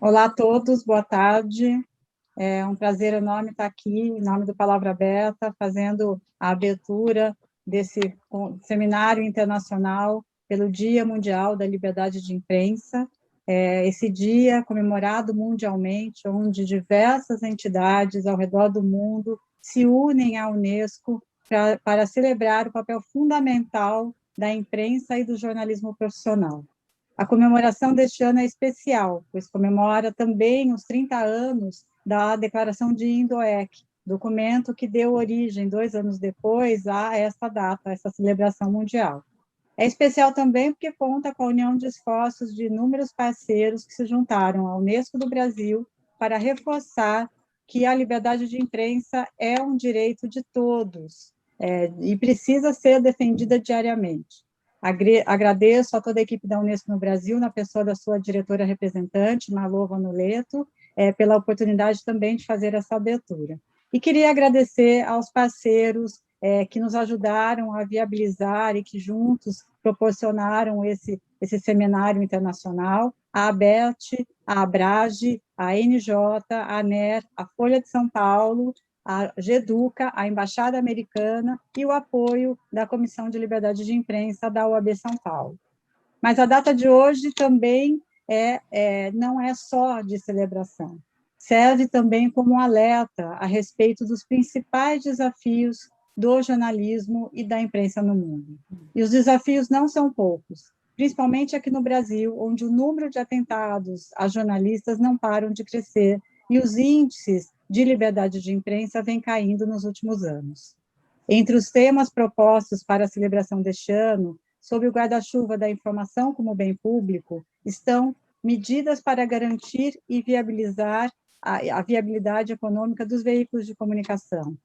Olá a todos, boa tarde. É um prazer enorme estar aqui, em nome do Palavra Aberta, fazendo a abertura desse seminário internacional pelo Dia Mundial da Liberdade de Imprensa. Esse dia comemorado mundialmente, onde diversas entidades ao redor do mundo se unem à Unesco para celebrar o papel fundamental da imprensa e do jornalismo profissional. A comemoração deste ano é especial, pois comemora também os 30 anos da Declaração de Indoec, documento que deu origem, 2 anos depois, a esta data, essa celebração mundial. É especial também porque conta com a união de esforços de inúmeros parceiros que se juntaram à Unesco do Brasil para reforçar que a liberdade de imprensa é um direito de todos e precisa ser defendida diariamente. Agradeço a toda a equipe da Unesco no Brasil, na pessoa da sua diretora representante, Marlô Vanuleto, pela oportunidade também de fazer essa abertura. E queria agradecer aos parceiros que nos ajudaram a viabilizar e que juntos proporcionaram esse seminário internacional, a ABERT, a ABRAGE, a NJ, a ANER, a Folha de São Paulo, a GEDUCA, a Embaixada Americana e o apoio da Comissão de Liberdade de Imprensa da OAB São Paulo. Mas a data de hoje também não é só de celebração, serve também como um alerta a respeito dos principais desafios do jornalismo e da imprensa no mundo. E os desafios não são poucos, principalmente aqui no Brasil, onde o número de atentados a jornalistas não param de crescer e os índices de liberdade de imprensa vêm caindo nos últimos anos. Entre os temas propostos para a celebração deste ano, sob o guarda-chuva da informação como bem público, estão medidas para garantir e viabilizar a viabilidade econômica dos veículos de comunicação,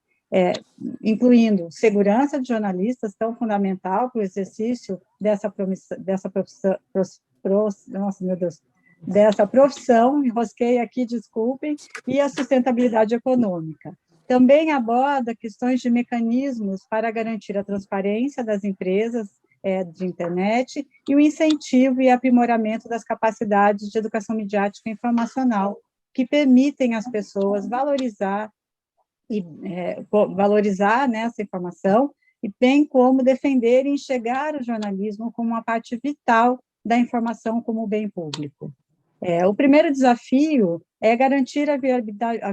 incluindo segurança de jornalistas, tão fundamental para o exercício dessa profissão, enrosquei aqui, desculpem, e a sustentabilidade econômica. Também aborda questões de mecanismos para garantir a transparência das empresas de internet e o incentivo e aprimoramento das capacidades de educação midiática e informacional, que permitem às pessoas valorizar essa informação, e bem como defender e enxergar o jornalismo como uma parte vital da informação como bem público. O primeiro desafio é garantir a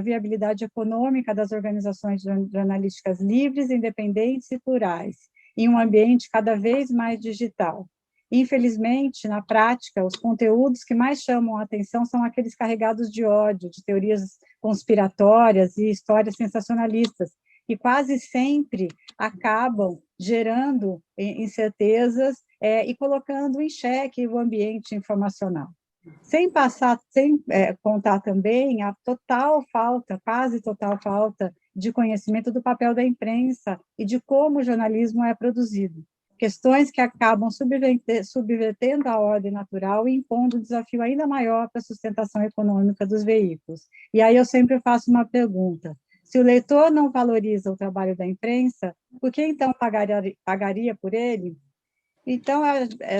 viabilidade econômica das organizações jornalísticas livres, independentes e plurais, em um ambiente cada vez mais digital. Infelizmente, na prática, os conteúdos que mais chamam a atenção são aqueles carregados de ódio, de teorias conspiratórias e histórias sensacionalistas, que quase sempre acabam gerando incertezas e colocando em xeque o ambiente informacional. Sem contar também a quase total falta de conhecimento do papel da imprensa e de como o jornalismo é produzido. Questões que acabam subvertendo a ordem natural e impondo um desafio ainda maior para a sustentação econômica dos veículos. E aí eu sempre faço uma pergunta: se o leitor não valoriza o trabalho da imprensa, por que então pagaria por ele? Então,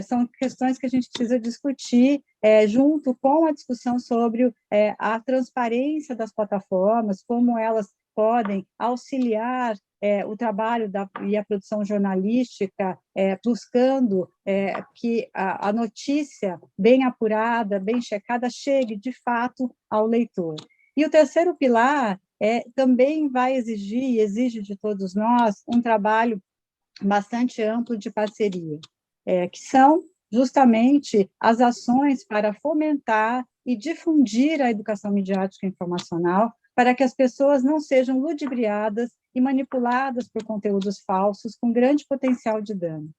são questões que a gente precisa discutir junto com a discussão sobre a transparência das plataformas, como elas podem auxiliar o trabalho e a produção jornalística, buscando que a notícia bem apurada, bem checada, chegue, de fato, ao leitor. E o terceiro pilar também vai exigir, e exige de todos nós, um trabalho bastante amplo de parceria, que são justamente as ações para fomentar e difundir a educação midiática e informacional, para que as pessoas não sejam ludibriadas e manipuladas por conteúdos falsos com grande potencial de dano.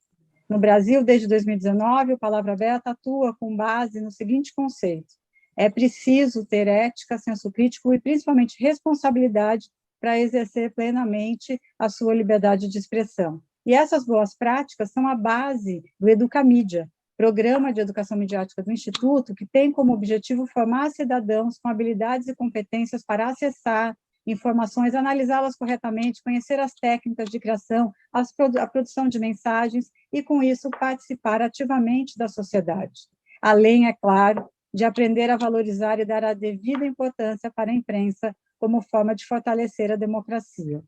No Brasil, desde 2019, o Palavra Aberta atua com base no seguinte conceito: é preciso ter ética, senso crítico e, principalmente, responsabilidade para exercer plenamente a sua liberdade de expressão. E essas boas práticas são a base do Educamídia, programa de educação midiática do Instituto, que tem como objetivo formar cidadãos com habilidades e competências para acessar informações, analisá-las corretamente, conhecer as técnicas de criação, a produção de mensagens e, com isso, participar ativamente da sociedade. Além, é claro, de aprender a valorizar e dar a devida importância para a imprensa como forma de fortalecer a democracia.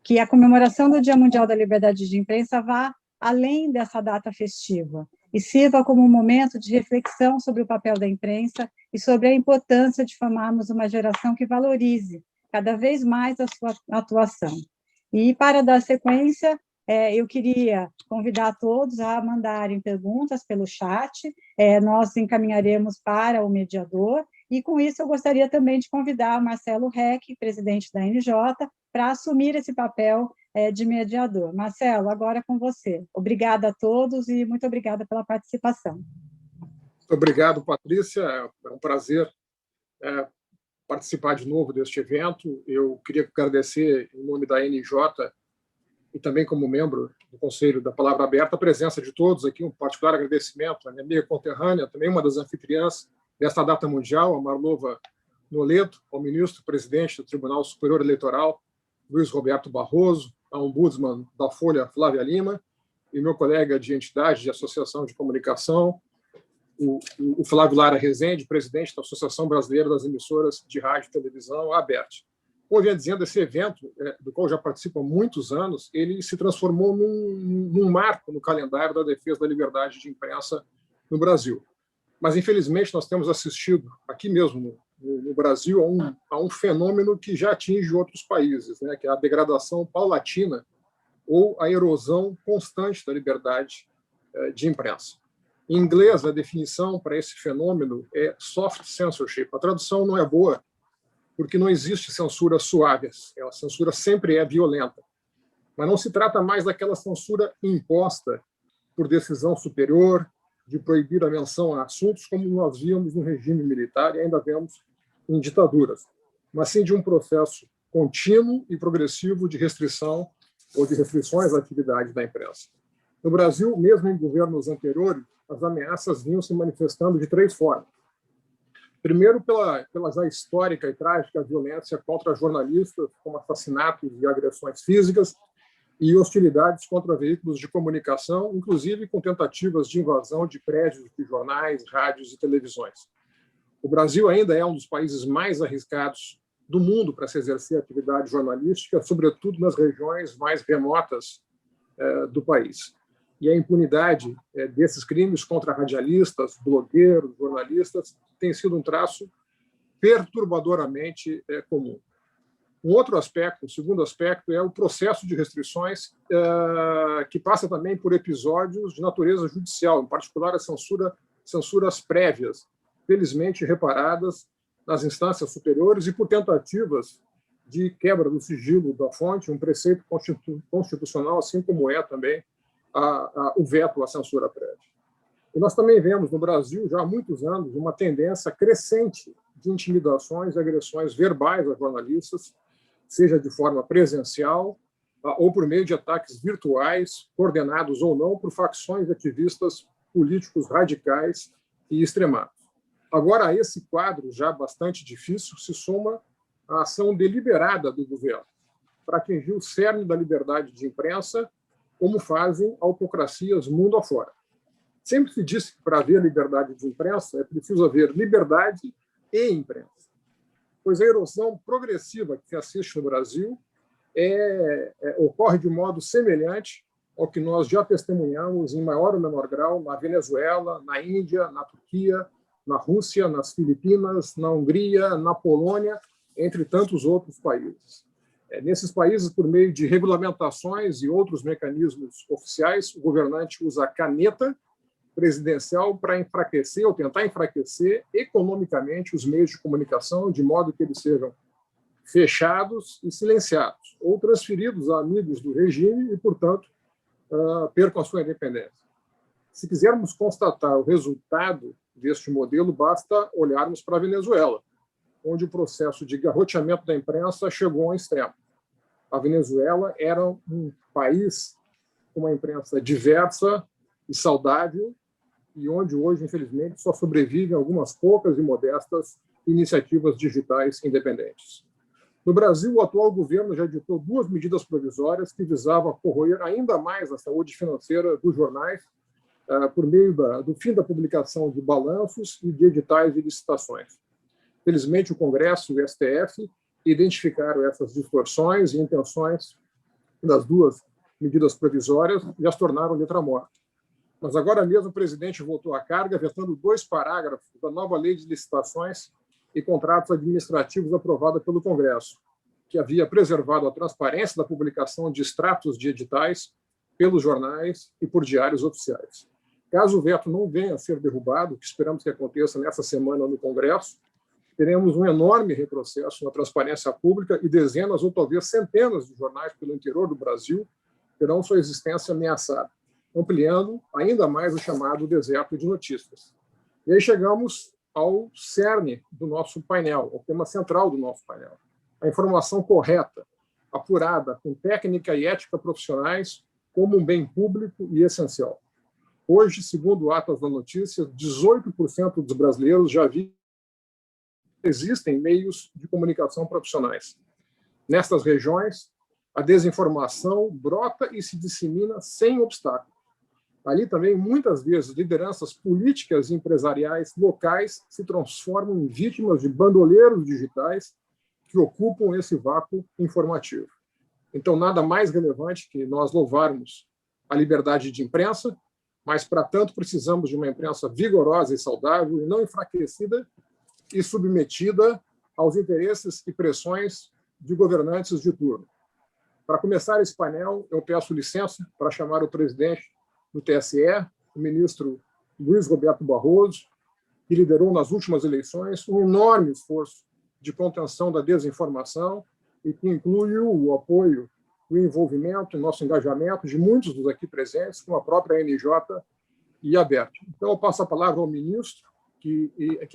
Que a comemoração do Dia Mundial da Liberdade de Imprensa vá além dessa data festiva e sirva como um momento de reflexão sobre o papel da imprensa e sobre a importância de formarmos uma geração que valorize cada vez mais a sua atuação. E, para dar sequência, eu queria convidar todos a mandarem perguntas pelo chat, nós encaminharemos para o mediador, e com isso eu gostaria também de convidar o Marcelo Reck, presidente da NJ, para assumir esse papel de mediador. Marcelo, agora é com você. Obrigada a todos e muito obrigada pela participação. Obrigado, Patrícia. É um prazer participar de novo deste evento. Eu queria agradecer, em nome da NJ, e também como membro do Conselho da Palavra Aberta, a presença de todos aqui, um particular agradecimento à minha amiga conterrânea, também uma das anfitriãs desta data mundial, a Marlova Noleto, ao ministro-presidente do Tribunal Superior Eleitoral, Luiz Roberto Barroso, a ombudsman da Folha, Flávia Lima, e meu colega de entidade de associação de comunicação, o Flávio Lara Rezende, presidente da Associação Brasileira das Emissoras de Rádio e Televisão, a ABERT. Como eu vinha dizendo, esse evento, do qual já participo há muitos anos, ele se transformou num marco no calendário da defesa da liberdade de imprensa no Brasil. Mas, infelizmente, nós temos assistido, aqui mesmo no Brasil, a um fenômeno que já atinge outros países, né, que é a degradação paulatina ou a erosão constante da liberdade de imprensa. Em inglês, a definição para esse fenômeno é soft censorship. A tradução não é boa, porque não existe censura suave. A censura sempre é violenta. Mas não se trata mais daquela censura imposta por decisão superior, de proibir a menção a assuntos como nós víamos no regime militar e ainda vemos em ditaduras, mas sim de um processo contínuo e progressivo de restrição ou de restrições à atividade da imprensa. No Brasil, mesmo em governos anteriores, as ameaças vinham se manifestando de três formas. Primeiro, pela já histórica e trágica violência contra jornalistas, como assassinatos e agressões físicas, e hostilidades contra veículos de comunicação, inclusive com tentativas de invasão de prédios de jornais, rádios e televisões. O Brasil ainda é um dos países mais arriscados do mundo para se exercer atividade jornalística, sobretudo nas regiões mais remotas do país. E a impunidade desses crimes contra radialistas, blogueiros, jornalistas, tem sido um traço perturbadoramente comum. Um outro aspecto, o segundo aspecto, é o processo de restrições que passa também por episódios de natureza judicial, em particular as censuras prévias, felizmente reparadas nas instâncias superiores e por tentativas de quebra do sigilo da fonte, um preceito constitucional, assim como é também o veto à censura prévia. E nós também vemos no Brasil, já há muitos anos, uma tendência crescente de intimidações e agressões verbais a jornalistas, seja de forma presencial ou por meio de ataques virtuais, coordenados ou não por facções de ativistas políticos radicais e extremados. Agora, a esse quadro já bastante difícil se soma a ação deliberada do governo para atingir o cerne da liberdade de imprensa, como fazem autocracias mundo afora. Sempre se disse que para haver liberdade de imprensa é preciso haver liberdade e imprensa, pois a erosão progressiva que se assiste no Brasil ocorre de modo semelhante ao que nós já testemunhamos em maior ou menor grau na Venezuela, na Índia, na Turquia, na Rússia, nas Filipinas, na Hungria, na Polônia, entre tantos outros países. Nesses países, por meio de regulamentações e outros mecanismos oficiais, o governante usa a caneta presidencial para enfraquecer ou tentar enfraquecer economicamente os meios de comunicação, de modo que eles sejam fechados e silenciados, ou transferidos a amigos do regime e, portanto, percam a sua independência. Se quisermos constatar o resultado deste modelo, basta olharmos para a Venezuela, onde o processo de garroteamento da imprensa chegou a um extremo. A Venezuela era um país com uma imprensa diversa e saudável, e onde hoje, infelizmente, só sobrevivem algumas poucas e modestas iniciativas digitais independentes. No Brasil, o atual governo já editou 2 medidas provisórias que visavam corroer ainda mais a saúde financeira dos jornais por meio do fim da publicação de balanços e de editais de licitações. Felizmente, o Congresso e o STF identificaram essas distorções e intenções das duas medidas provisórias e as tornaram letra morta. Mas agora mesmo o presidente voltou à carga, vetando 2 parágrafos da nova lei de licitações e contratos administrativos aprovada pelo Congresso, que havia preservado a transparência da publicação de extratos de editais pelos jornais e por diários oficiais. Caso o veto não venha a ser derrubado, que esperamos que aconteça nessa semana no Congresso, teremos um enorme retrocesso na transparência pública e dezenas ou talvez centenas de jornais pelo interior do Brasil terão sua existência ameaçada, ampliando ainda mais o chamado deserto de notícias. E aí chegamos ao cerne do nosso painel, ao tema central do nosso painel. A informação correta, apurada com técnica e ética profissionais como um bem público e essencial. Hoje, segundo o Atlas da Notícia, 18% dos brasileiros já viram que existem meios de comunicação profissionais. Nestas regiões, a desinformação brota e se dissemina sem obstáculo. Ali também, muitas vezes, lideranças políticas e empresariais locais se transformam em vítimas de bandoleiros digitais que ocupam esse vácuo informativo. Então, nada mais relevante que nós louvarmos a liberdade de imprensa, mas, para tanto, precisamos de uma imprensa vigorosa e saudável, e não enfraquecida e submetida aos interesses e pressões de governantes de turno. Para começar esse painel, eu peço licença para chamar o presidente do TSE, o ministro Luiz Roberto Barroso, que liderou nas últimas eleições um enorme esforço de contenção da desinformação e que incluiu o apoio, o envolvimento e nosso engajamento de muitos dos aqui presentes, como a própria NJ e a ABERT. Então, eu passo a palavra ao ministro,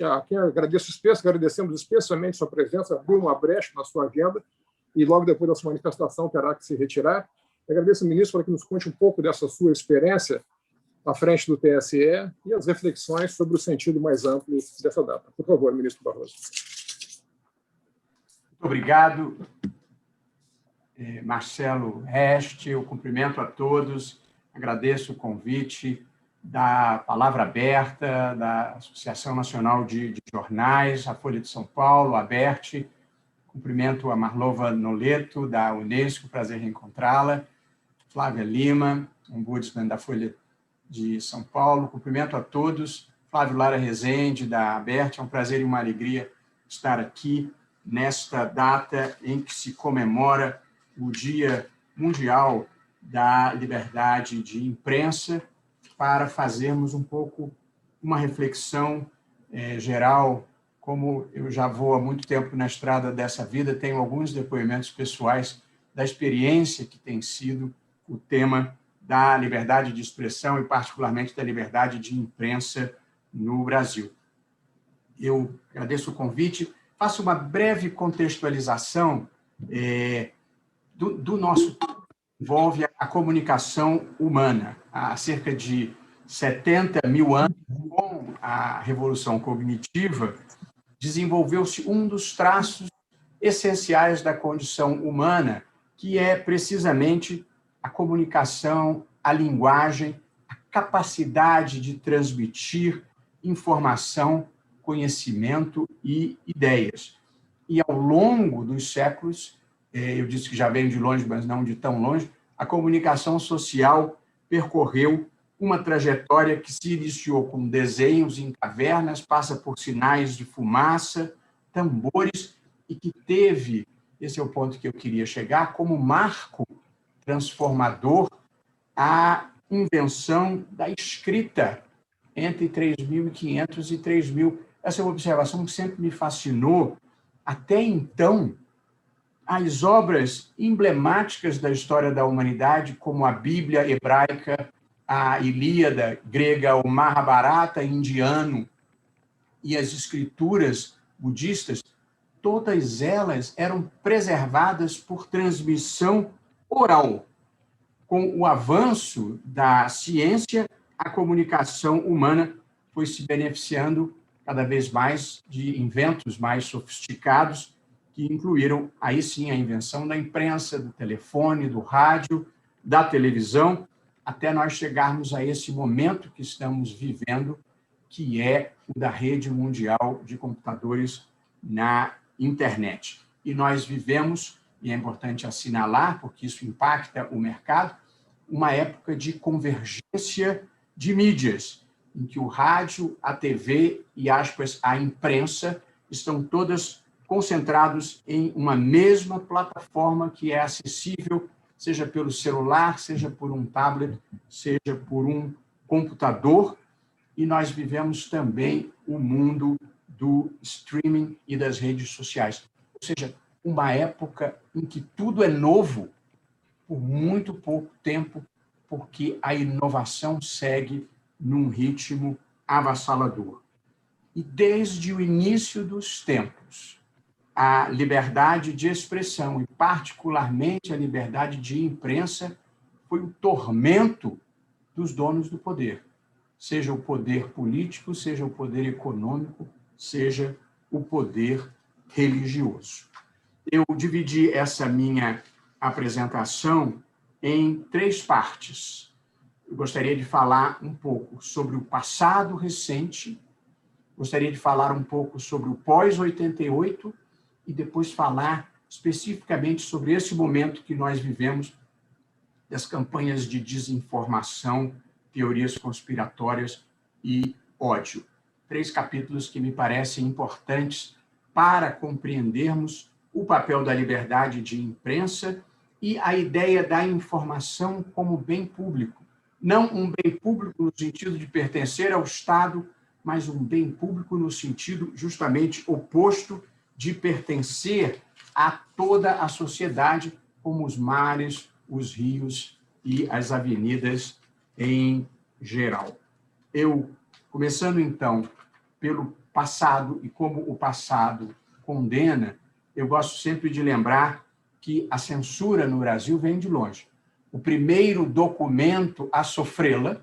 a quem agradecemos especialmente sua presença, abriu uma brecha na sua agenda e logo depois da sua manifestação terá que se retirar. Eu agradeço ao ministro para que nos conte um pouco dessa sua experiência à frente do TSE e as reflexões sobre o sentido mais amplo dessa data. Por favor, ministro Barroso. Muito obrigado, Marcelo Reste. Eu cumprimento a todos, agradeço o convite da Palavra Aberta, da Associação Nacional de Jornais, a Folha de São Paulo, a ABERT. Cumprimento a Marlova Noleto, da Unesco, prazer em encontrá-la. Flávia Lima, ombudsman da Folha de São Paulo. Cumprimento a todos. Flávio Lara Rezende, da ABERT. É um prazer e uma alegria estar aqui nesta data em que se comemora o Dia Mundial da Liberdade de Imprensa, para fazermos um pouco uma reflexão geral. Como eu já vou há muito tempo na estrada dessa vida, tenho alguns depoimentos pessoais da experiência que tem sido o tema da liberdade de expressão e, particularmente, da liberdade de imprensa no Brasil. Eu agradeço o convite, faço uma breve contextualização do nosso envolve a comunicação humana. Há cerca de 70 mil anos, com a Revolução Cognitiva, desenvolveu-se um dos traços essenciais da condição humana, que é precisamente a comunicação, a linguagem, a capacidade de transmitir informação, conhecimento e ideias. E, ao longo dos séculos, eu disse que já venho de longe, mas não de tão longe, a comunicação social percorreu uma trajetória que se iniciou com desenhos em cavernas, passa por sinais de fumaça, tambores, e que teve, esse é o ponto que eu queria chegar, como marco transformador a invenção da escrita entre 3.500 e 3.000. Essa é uma observação que sempre me fascinou. Até então, as obras emblemáticas da história da humanidade, como a Bíblia hebraica, a Ilíada grega, o Mahabharata indiano e as escrituras budistas, todas elas eram preservadas por transmissão oral. Com o avanço da ciência, a comunicação humana foi se beneficiando cada vez mais de inventos mais sofisticados, que incluíram, aí sim, a invenção da imprensa, do telefone, do rádio, da televisão, até nós chegarmos a esse momento que estamos vivendo, que é o da rede mundial de computadores na internet. E nós vivemos, e é importante assinalar, porque isso impacta o mercado, uma época de convergência de mídias, em que o rádio, a TV e, aspas, a imprensa estão todas concentrados em uma mesma plataforma que é acessível, seja pelo celular, seja por um tablet, seja por um computador. E nós vivemos também o mundo do streaming e das redes sociais. Ou seja, uma época em que tudo é novo por muito pouco tempo, porque a inovação segue num ritmo avassalador. E desde o início dos tempos, a liberdade de expressão, e particularmente a liberdade de imprensa, foi o tormento dos donos do poder, seja o poder político, seja o poder econômico, seja o poder religioso. Eu dividi essa minha apresentação em 3 partes. Eu gostaria de falar um pouco sobre o passado recente, gostaria de falar um pouco sobre o pós-88 e depois falar especificamente sobre esse momento que nós vivemos das campanhas de desinformação, teorias conspiratórias e ódio. 3 capítulos que me parecem importantes para compreendermos o papel da liberdade de imprensa e a ideia da informação como bem público. Não um bem público no sentido de pertencer ao Estado, mas um bem público no sentido justamente oposto de pertencer a toda a sociedade, como os mares, os rios e as avenidas em geral. Eu, começando então pelo passado e como o passado condena, eu gosto sempre de lembrar que a censura no Brasil vem de longe. O primeiro documento a sofrê-la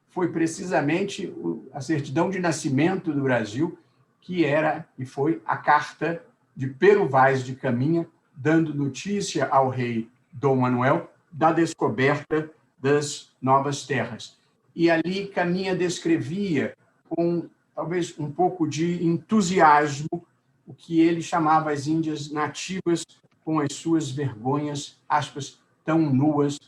foi precisamente a certidão de nascimento do Brasil, que era e foi a carta de Pero Vaz de Caminha, dando notícia ao rei Dom Manuel da descoberta das novas terras. E ali Caminha descrevia, com talvez um pouco de entusiasmo, o que ele chamava as Índias nativas com as suas vergonhas, aspas, tão nuas,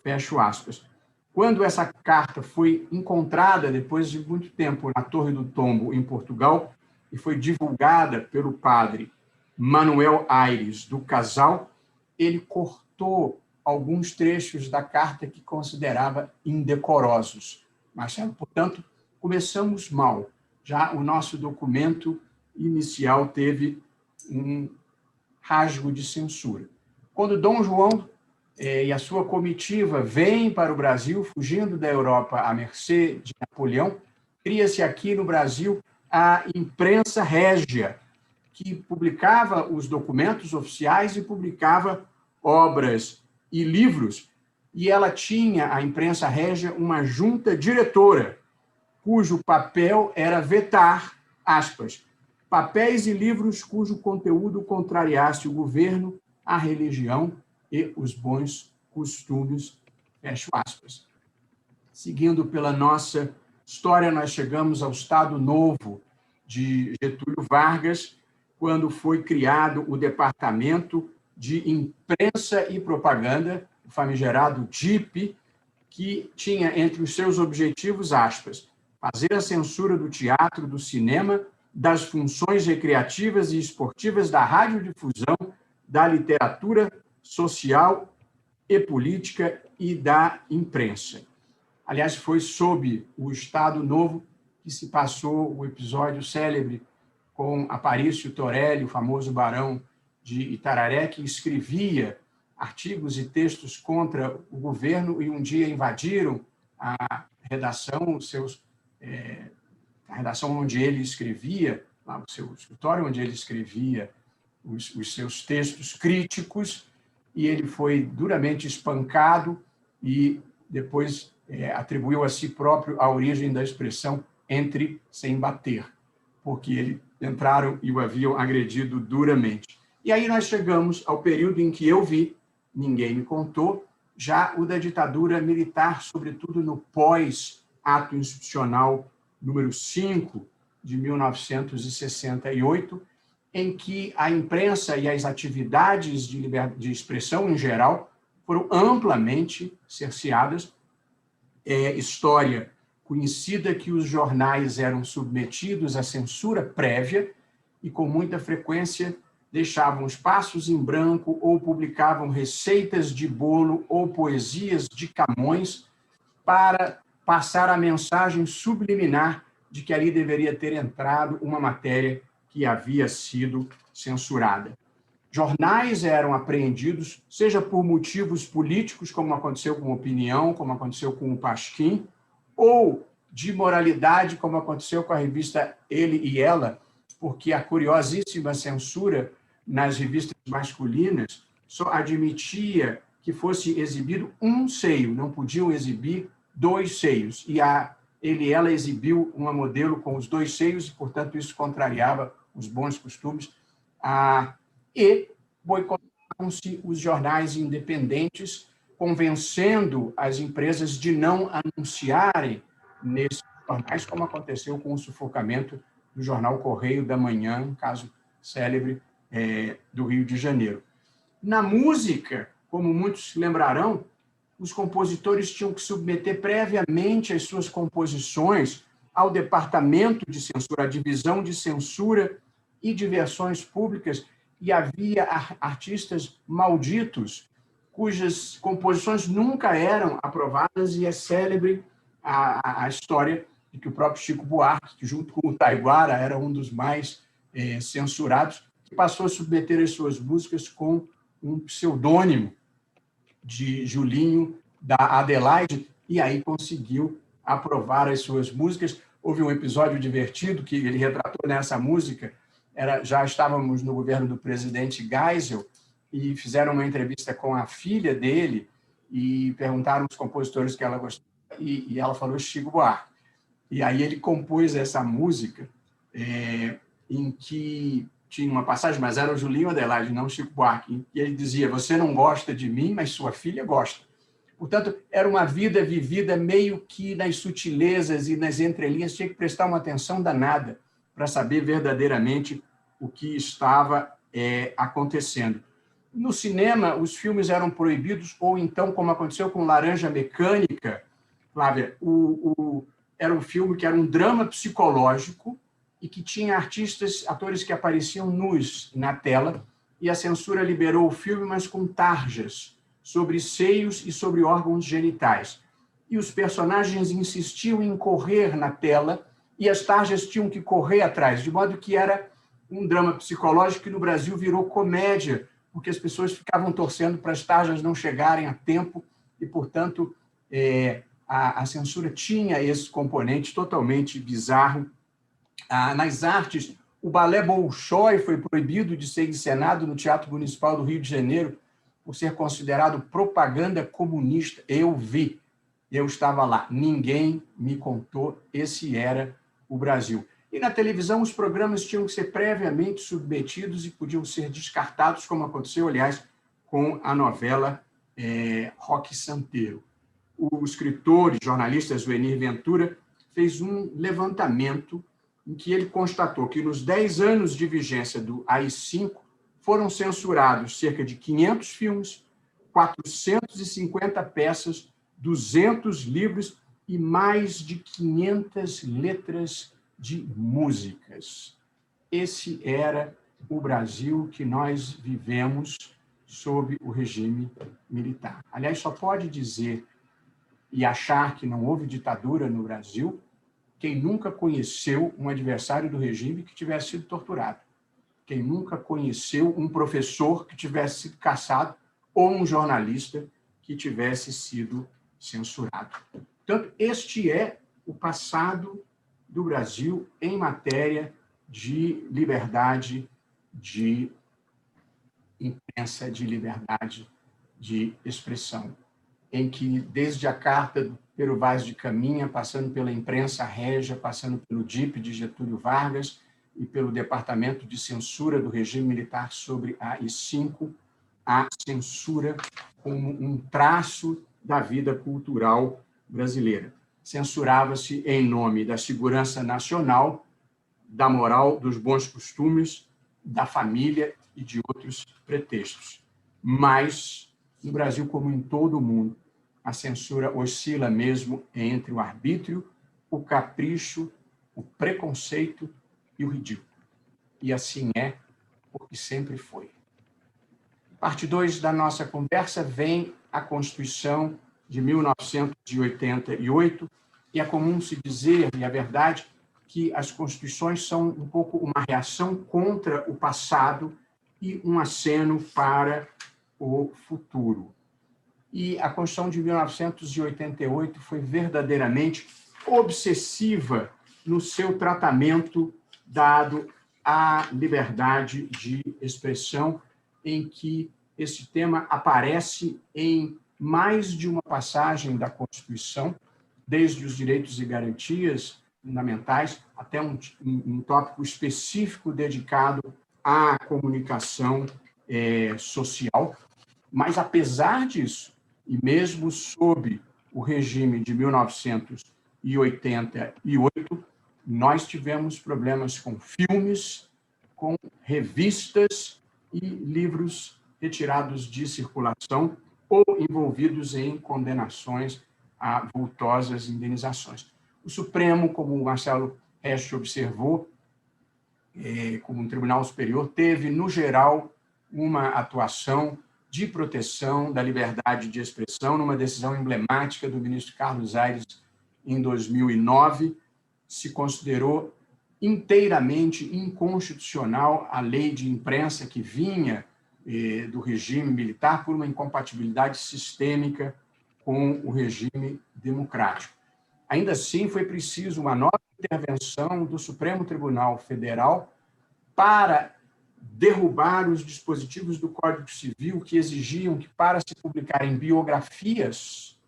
fecho aspas. Quando essa carta foi encontrada, depois de muito tempo, na Torre do Tombo, em Portugal, e foi divulgada pelo padre Manuel Aires do Casal, ele cortou alguns trechos da carta que considerava indecorosos. Marcelo, portanto, começamos mal. Já o nosso documento inicial teve um rasgo de censura. Quando Dom João e a sua comitiva vêm para o Brasil, fugindo da Europa à mercê de Napoleão, cria-se aqui no Brasil a imprensa régia, que publicava os documentos oficiais e publicava obras e livros, e ela tinha, a imprensa régia, uma junta diretora, cujo papel era vetar, aspas, papéis e livros cujo conteúdo contrariasse o governo, a religião e os bons costumes, fecho aspas. Seguindo pela nossa história, nós chegamos ao Estado Novo de Getúlio Vargas, quando foi criado o Departamento de Imprensa e Propaganda, o famigerado DIP, que tinha entre os seus objetivos, aspas, fazer a censura do teatro, do cinema, das funções recreativas e esportivas, da radiodifusão, da literatura social e política e da imprensa. Aliás, foi sob o Estado Novo que se passou o episódio célebre com Aparício Torelli, o famoso barão de Itararé, que escrevia artigos e textos contra o governo e um dia invadiram a redação, a redação onde ele escrevia, o seu escritório onde ele escrevia os seus textos críticos, e ele foi duramente espancado e depois atribuiu a si próprio a origem da expressão entre sem bater, porque entraram e o haviam agredido duramente. E aí nós chegamos ao período em que eu vi, ninguém me contou, já o da ditadura militar, sobretudo no pós-ato institucional número 5 de 1968, em que a imprensa e as atividades de expressão em geral foram amplamente cerceadas. É história conhecida que os jornais eram submetidos à censura prévia e, com muita frequência, deixavam espaços em branco ou publicavam receitas de bolo ou poesias de Camões para passar a mensagem subliminar de que ali deveria ter entrado uma matéria que havia sido censurada. Jornais eram apreendidos, seja por motivos políticos, como aconteceu com Opinião, como aconteceu com o Pasquim, ou de moralidade, como aconteceu com a revista Ele e Ela, porque a curiosíssima censura nas revistas masculinas só admitia que fosse exibido um seio, não podiam exibir 2 seios. E a Ele e Ela exibiu uma modelo com os 2 seios e, portanto, isso contrariava os bons costumes. E boicotavam-se os jornais independentes, convencendo as empresas de não anunciarem nesses jornais, como aconteceu com o sufocamento do jornal Correio da Manhã, um caso célebre do Rio de Janeiro. Na música, como muitos se lembrarão, os compositores tinham que submeter previamente as suas composições ao departamento de censura, à divisão de censura e de versões públicas, e havia artistas malditos cujas composições nunca eram aprovadas, e é célebre a história de que o próprio Chico Buarque, que junto com o Taiguara era um dos mais censurados, que passou a submeter as suas músicas com um pseudônimo de Julinho da Adelaide, e aí conseguiu aprovar as suas músicas. Houve um episódio divertido que ele retratou nessa música. Já estávamos no governo do presidente Geisel e fizeram uma entrevista com a filha dele e perguntaram os compositores que ela gostava, e ela falou Chico Buarque. E aí ele compôs essa música em que tinha uma passagem, mas era o Julinho Adelaide, não o Chico Buarque, e ele dizia: você não gosta de mim, mas sua filha gosta. Portanto, era uma vida vivida meio que nas sutilezas e nas entrelinhas, tinha que prestar uma atenção danada para saber verdadeiramente o que estava acontecendo. No cinema, os filmes eram proibidos, ou então, como aconteceu com Laranja Mecânica, Flávia, era um filme que era um drama psicológico e que tinha atores que apareciam nus na tela, e a censura liberou o filme, mas com tarjas sobre seios e sobre órgãos genitais. E os personagens insistiam em correr na tela, e as tarjas tinham que correr atrás, de modo que era um drama psicológico que no Brasil virou comédia, porque as pessoas ficavam torcendo para as tarjas não chegarem a tempo, e, portanto, a censura tinha esse componente totalmente bizarro. Nas artes, o balé Bolshoi foi proibido de ser encenado no Teatro Municipal do Rio de Janeiro por ser considerado propaganda comunista. Eu vi, eu estava lá, ninguém me contou, esse era o Brasil. E na televisão, os programas tinham que ser previamente submetidos e podiam ser descartados, como aconteceu, aliás, com a novela Roque Santeiro. O escritor e jornalista Zuenir Ventura fez um levantamento em que ele constatou que nos 10 anos de vigência do AI-5 foram censurados cerca de 500 filmes, 450 peças, 200 livros e mais de 500 letras de músicas. Esse era o Brasil que nós vivemos sob o regime militar. Aliás, só pode dizer e achar que não houve ditadura no Brasil quem nunca conheceu um adversário do regime que tivesse sido torturado, quem nunca conheceu um professor que tivesse sido caçado ou um jornalista que tivesse sido censurado. Portanto, este é o passado do Brasil em matéria de liberdade de imprensa, de liberdade de expressão, em que, desde a Carta do Pero Vaz de Caminha, passando pela imprensa régia, passando pelo DIP de Getúlio Vargas e pelo Departamento de Censura do Regime Militar sobre a AI-5, a censura como um traço da vida cultural brasileira. Censurava-se em nome da segurança nacional, da moral, dos bons costumes, da família e de outros pretextos. Mas, no Brasil, como em todo o mundo, a censura oscila mesmo entre o arbítrio, o capricho, o preconceito e o ridículo. E assim é, porque sempre foi. Parte 2 da nossa conversa vem a Constituição de 1988, e é comum se dizer, e é verdade, que as constituições são um pouco uma reação contra o passado e um aceno para o futuro. E a Constituição de 1988 foi verdadeiramente obsessiva no seu tratamento dado à liberdade de expressão, em que esse tema aparece em mais de uma passagem da Constituição, desde os direitos e garantias fundamentais até um tópico específico dedicado à comunicação social. Mas, apesar disso, e mesmo sob o regime de 1988, nós tivemos problemas com filmes, com revistas e livros retirados de circulação ou envolvidos em condenações a vultosas indenizações. O Supremo, como o Marcelo Resch observou, como um tribunal superior, teve, no geral, uma atuação de proteção da liberdade de expressão, numa decisão emblemática do ministro Carlos Aires, em 2009, se considerou inteiramente inconstitucional a lei de imprensa que vinha do regime militar por uma incompatibilidade sistêmica com o regime democrático. Ainda assim, foi preciso uma nova intervenção do Supremo Tribunal Federal para derrubar os dispositivos do Código Civil que exigiam que, para se publicarem biografias,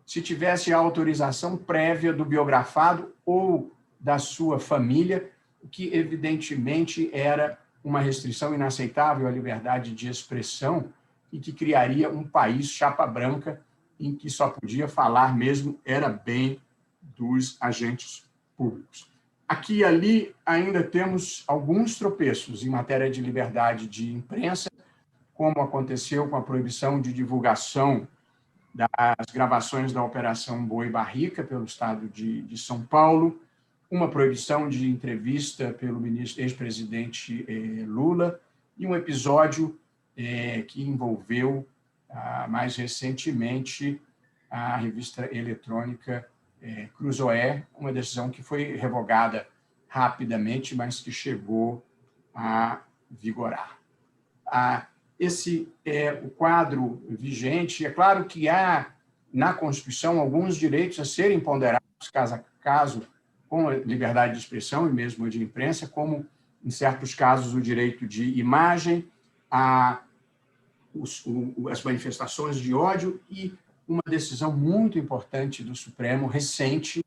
se tivesse a autorização prévia do biografado ou da sua família, o que, evidentemente, era uma restrição inaceitável à liberdade de expressão e que criaria um país chapa branca em que só podia falar mesmo era bem dos agentes públicos. Aqui e ali ainda temos alguns tropeços em matéria de liberdade de imprensa, como aconteceu com a proibição de divulgação das gravações da Operação Boi Barrica pelo Estado de São Paulo, uma proibição de entrevista pelo ex-presidente Lula e um episódio que envolveu, mais recentemente, a revista eletrônica Cruzoé, uma decisão que foi revogada rapidamente, mas que chegou a vigorar. Esse é o quadro vigente. É claro que há, na Constituição, alguns direitos a serem ponderados caso a caso, com a liberdade de expressão e mesmo de imprensa, como, em certos casos, o direito de imagem, as manifestações de ódio e uma decisão muito importante do Supremo, recente,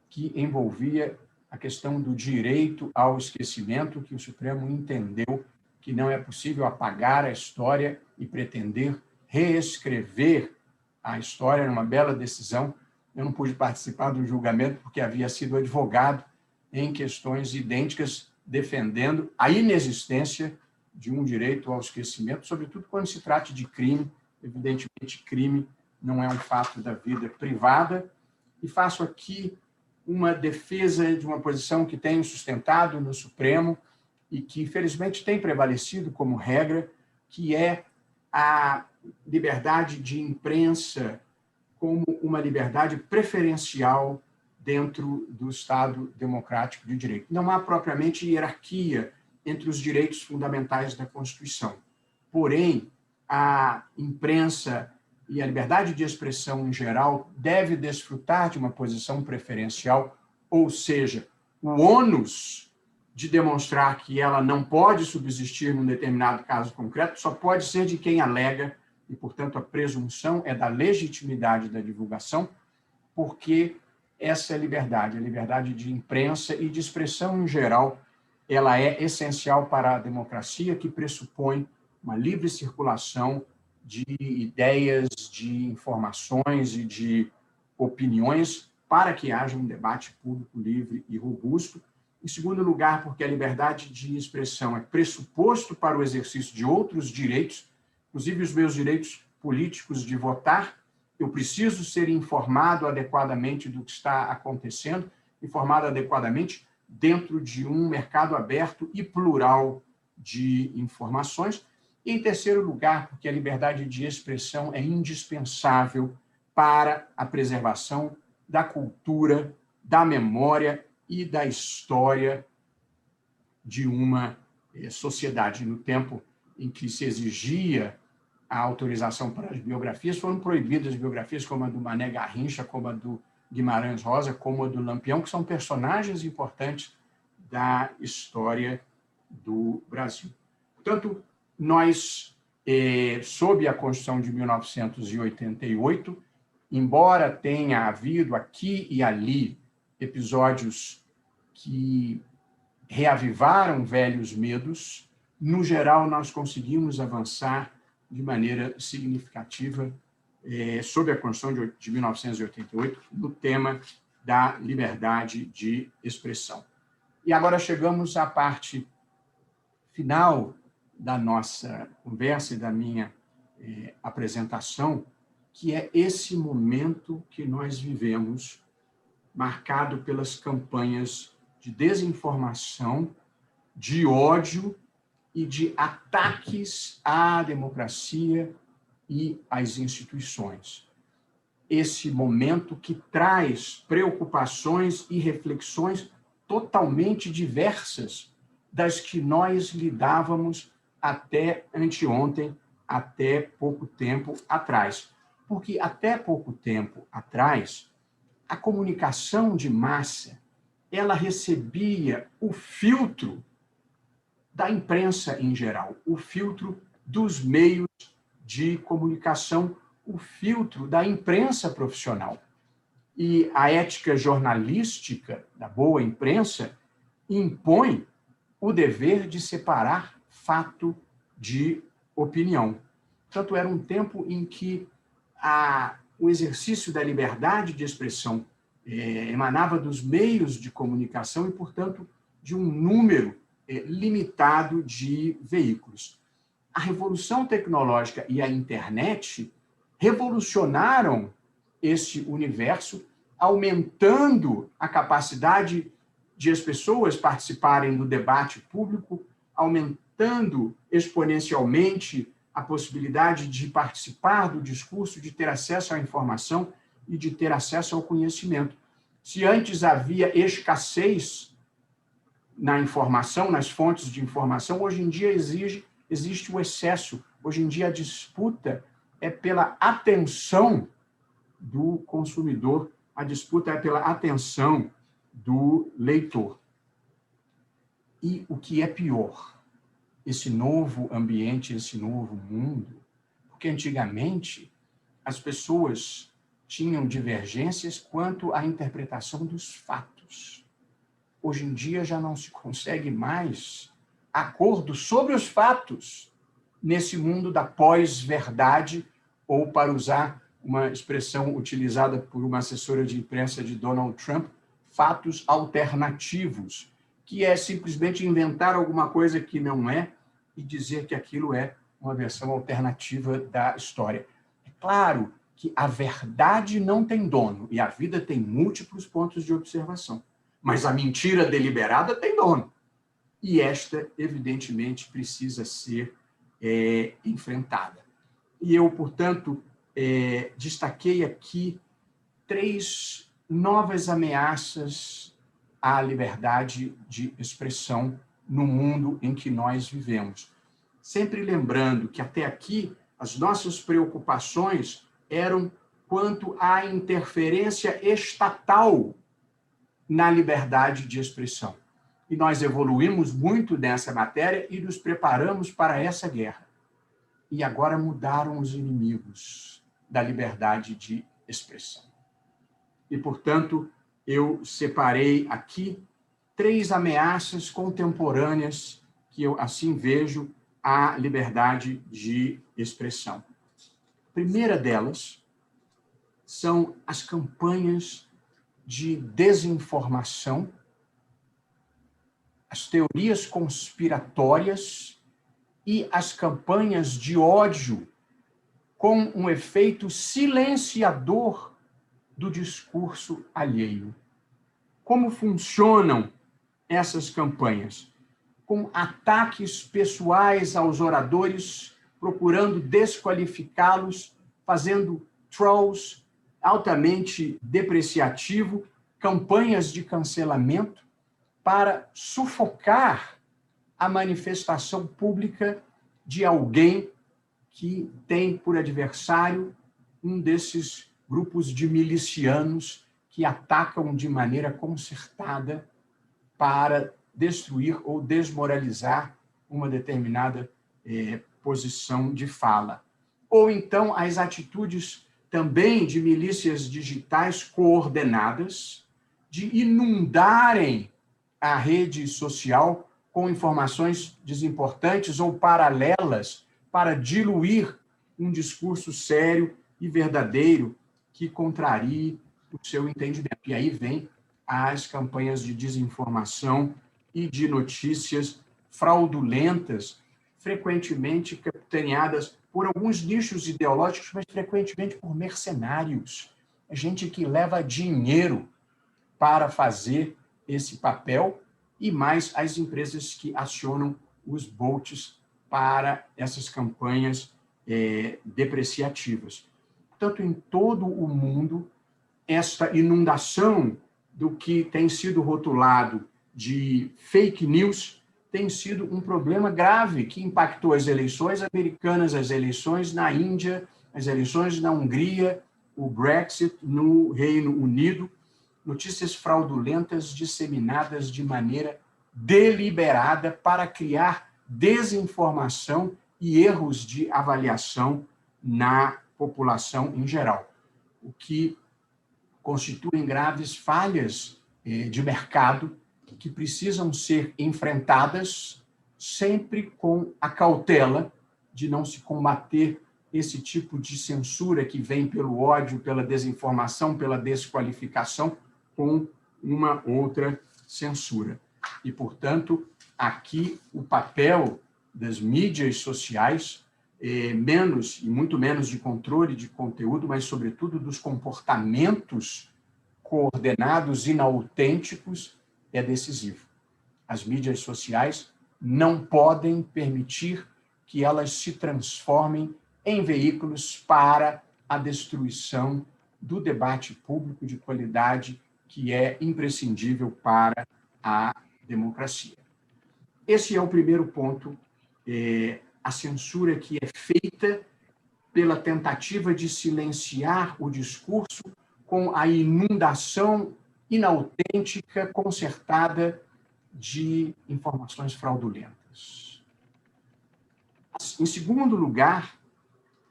que envolvia a questão do direito ao esquecimento, que o Supremo entendeu que não é possível apagar a história e pretender reescrever a história numa bela decisão. Eu não pude participar do julgamento porque havia sido advogado em questões idênticas, defendendo a inexistência de um direito ao esquecimento, sobretudo quando se trata de crime. Evidentemente, crime não é um fato da vida privada. E faço aqui uma defesa de uma posição que tenho sustentado no Supremo e que, infelizmente, tem prevalecido como regra, que é a liberdade de imprensa como uma liberdade preferencial dentro do Estado democrático de direito. Não há propriamente hierarquia entre os direitos fundamentais da Constituição. Porém, a imprensa e a liberdade de expressão em geral deve desfrutar de uma posição preferencial, ou seja, o ônus de demonstrar que ela não pode subsistir num determinado caso concreto só pode ser de quem alega, e, portanto, a presunção é da legitimidade da divulgação, porque essa liberdade, a liberdade de imprensa e de expressão em geral, ela é essencial para a democracia, que pressupõe uma livre circulação de ideias, de informações e de opiniões para que haja um debate público livre e robusto. Em segundo lugar, porque a liberdade de expressão é pressuposto para o exercício de outros direitos, inclusive os meus direitos políticos de votar. Eu preciso ser informado adequadamente do que está acontecendo, informado adequadamente dentro de um mercado aberto e plural de informações. E, em terceiro lugar, porque a liberdade de expressão é indispensável para a preservação da cultura, da memória e da história de uma sociedade. No tempo em que se exigia a autorização para as biografias, foram proibidas biografias como a do Mané Garrincha, como a do Guimarães Rosa, como a do Lampião, que são personagens importantes da história do Brasil. Portanto, nós, sob a Constituição de 1988, embora tenha havido aqui e ali episódios que reavivaram velhos medos, no geral, nós conseguimos avançar de maneira significativa sob a Constituição de 1988, no tema da liberdade de expressão. E agora chegamos à parte final da nossa conversa e da minha apresentação, que é esse momento que nós vivemos, marcado pelas campanhas de desinformação, de ódio e de ataques à democracia e às instituições. Esse momento que traz preocupações e reflexões totalmente diversas das que nós lidávamos até anteontem, até pouco tempo atrás. Porque até pouco tempo atrás, a comunicação de massa, ela recebia o filtro da imprensa em geral, o filtro dos meios de comunicação, o filtro da imprensa profissional. E a ética jornalística da boa imprensa impõe o dever de separar fato de opinião. Portanto, era um tempo em que o exercício da liberdade de expressão emanava dos meios de comunicação e, portanto, de um número limitado de veículos. A revolução tecnológica e a internet revolucionaram esse universo, aumentando a capacidade de as pessoas participarem do debate público, aumentando exponencialmente a possibilidade de participar do discurso, de ter acesso à informação e de ter acesso ao conhecimento. Se antes havia escassez na informação, nas fontes de informação, hoje em dia existe o excesso. Hoje em dia a disputa é pela atenção do consumidor, a disputa é pela atenção do leitor. E o que é pior, esse novo ambiente, esse novo mundo, porque antigamente as pessoas tinham divergências quanto à interpretação dos fatos. Hoje em dia já não se consegue mais acordo sobre os fatos nesse mundo da pós-verdade, ou, para usar uma expressão utilizada por uma assessora de imprensa de Donald Trump, fatos alternativos, que é simplesmente inventar alguma coisa que não é e dizer que aquilo é uma versão alternativa da história. É claro que a verdade não tem dono e a vida tem múltiplos pontos de observação, mas a mentira deliberada tem dono. E esta, evidentemente, precisa ser enfrentada. E eu, portanto, destaquei aqui 3 novas ameaças à liberdade de expressão no mundo em que nós vivemos. Sempre lembrando que, até aqui, as nossas preocupações eram quanto à interferência estatal na liberdade de expressão. E nós evoluímos muito nessa matéria e nos preparamos para essa guerra. E agora mudaram os inimigos da liberdade de expressão. E, portanto, eu separei aqui 3 ameaças contemporâneas que eu assim vejo à liberdade de expressão. primeira delas são as campanhas de desinformação, as teorias conspiratórias e as campanhas de ódio com um efeito silenciador do discurso alheio. Como funcionam essas campanhas? Com ataques pessoais aos oradores, procurando desqualificá-los, fazendo trolls altamente depreciativo, campanhas de cancelamento para sufocar a manifestação pública de alguém que tem por adversário um desses grupos de milicianos que atacam de maneira concertada para destruir ou desmoralizar uma determinada posição de fala. Ou então as atitudes também de milícias digitais coordenadas de inundarem a rede social com informações desimportantes ou paralelas para diluir um discurso sério e verdadeiro que contrarie o seu entendimento. E aí vem as campanhas de desinformação e de notícias fraudulentas, frequentemente capitaneadas por alguns nichos ideológicos, mas frequentemente por mercenários. É gente que leva dinheiro para fazer esse papel, e mais as empresas que acionam os bots para essas campanhas depreciativas. Portanto, em todo o mundo, esta inundação do que tem sido rotulado de fake news tem sido um problema grave que impactou as eleições americanas, as eleições na Índia, as eleições na Hungria, o Brexit no Reino Unido, notícias fraudulentas disseminadas de maneira deliberada para criar desinformação e erros de avaliação na população em geral, o que constituem graves falhas de mercado que precisam ser enfrentadas sempre com a cautela de não se combater esse tipo de censura que vem pelo ódio, pela desinformação, pela desqualificação, com uma outra censura. E, portanto, aqui o papel das mídias sociais, muito menos de controle de conteúdo, mas, sobretudo, dos comportamentos coordenados, inautênticos, é decisivo. As mídias sociais não podem permitir que elas se transformem em veículos para a destruição do debate público de qualidade que é imprescindível para a democracia. Esse é o primeiro ponto, a censura que é feita pela tentativa de silenciar o discurso com a inundação inautêntica, concertada de informações fraudulentas. Em segundo lugar,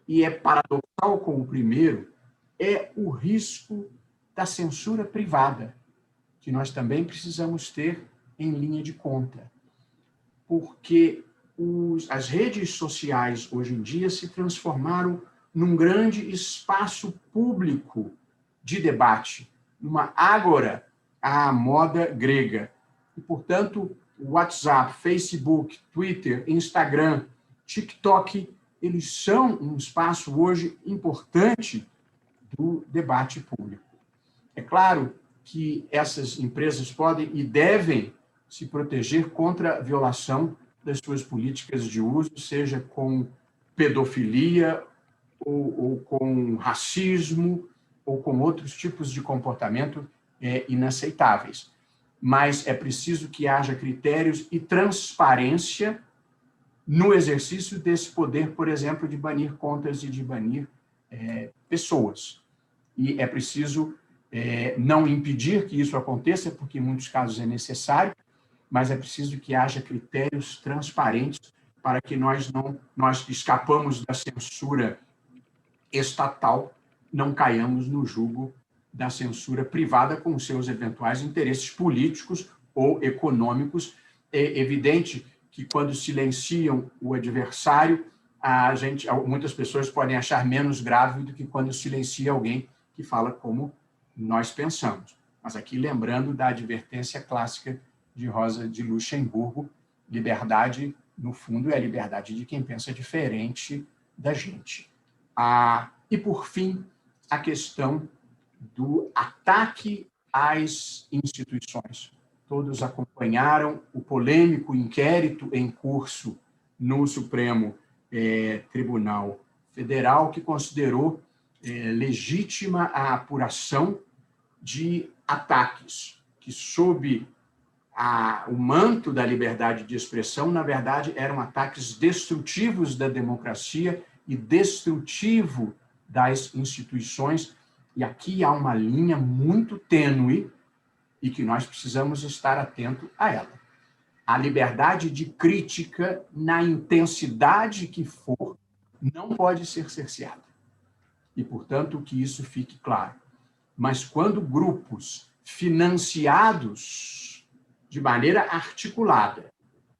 e é paradoxal com o primeiro, é o risco da censura privada, que nós também precisamos ter em linha de conta. Porque as redes sociais, hoje em dia, se transformaram num grande espaço público de debate, numa ágora à moda grega. E, portanto, WhatsApp, Facebook, Twitter, Instagram, TikTok, eles são um espaço hoje importante do debate público. É claro que essas empresas podem e devem se proteger contra a violação das suas políticas de uso, seja com pedofilia, ou com racismo, ou com outros tipos de comportamento inaceitáveis. Mas é preciso que haja critérios e transparência no exercício desse poder, por exemplo, de banir contas e de banir pessoas. E é preciso não impedir que isso aconteça, porque em muitos casos é necessário, mas é preciso que haja critérios transparentes para que nós escapamos da censura estatal, não caiamos no jugo da censura privada com seus eventuais interesses políticos ou econômicos. É evidente que, quando silenciam o adversário, muitas pessoas podem achar menos grave do que quando silencia alguém que fala como nós pensamos. Mas aqui lembrando da advertência clássica de Rosa de Luxemburgo, liberdade, no fundo, é a liberdade de quem pensa diferente da gente. E, por fim, a questão do ataque às instituições. Todos acompanharam o polêmico inquérito em curso no Supremo Tribunal Federal, que considerou legítima a apuração de ataques que, sob o manto da liberdade de expressão, na verdade, eram ataques destrutivos da democracia e destrutivo das instituições. E aqui há uma linha muito tênue e que nós precisamos estar atento a ela. A liberdade de crítica, na intensidade que for, não pode ser cerceada. E, portanto, que isso fique claro. Mas quando grupos financiados de maneira articulada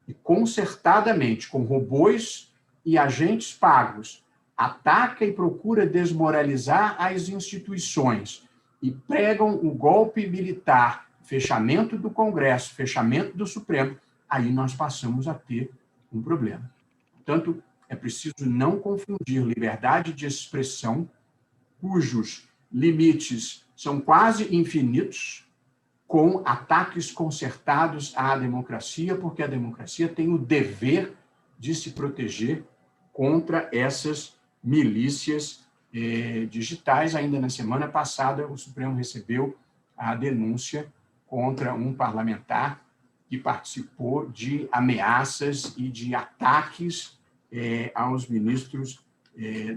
e concertadamente, com robôs e agentes pagos, ataca e procura desmoralizar as instituições e pregam o golpe militar, fechamento do Congresso, fechamento do Supremo, aí nós passamos a ter um problema. Portanto, é preciso não confundir liberdade de expressão, cujos limites são quase infinitos, com ataques concertados à democracia, porque a democracia tem o dever de se proteger contra essas milícias digitais. Ainda na semana passada, o Supremo recebeu a denúncia contra um parlamentar que participou de ameaças e de ataques aos ministros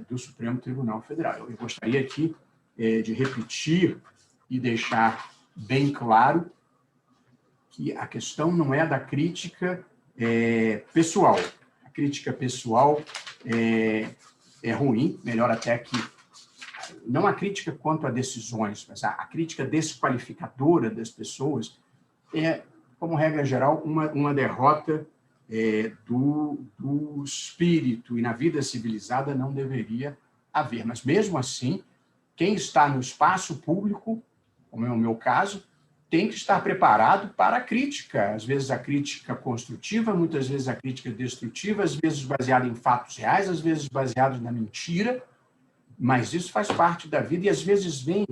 do Supremo Tribunal Federal. Eu gostaria aqui de repetir e deixar bem claro que a questão não é da crítica pessoal. A crítica pessoal é ruim, melhor até que... Não a crítica quanto a decisões, mas a crítica desqualificadora das pessoas é, como regra geral, uma derrota do espírito, e na vida civilizada não deveria haver. Mas, mesmo assim, quem está no espaço público, como é o meu caso, tem que estar preparado para a crítica. Às vezes a crítica construtiva, muitas vezes a crítica destrutiva, às vezes baseada em fatos reais, às vezes baseada na mentira, mas isso faz parte da vida e às vezes vem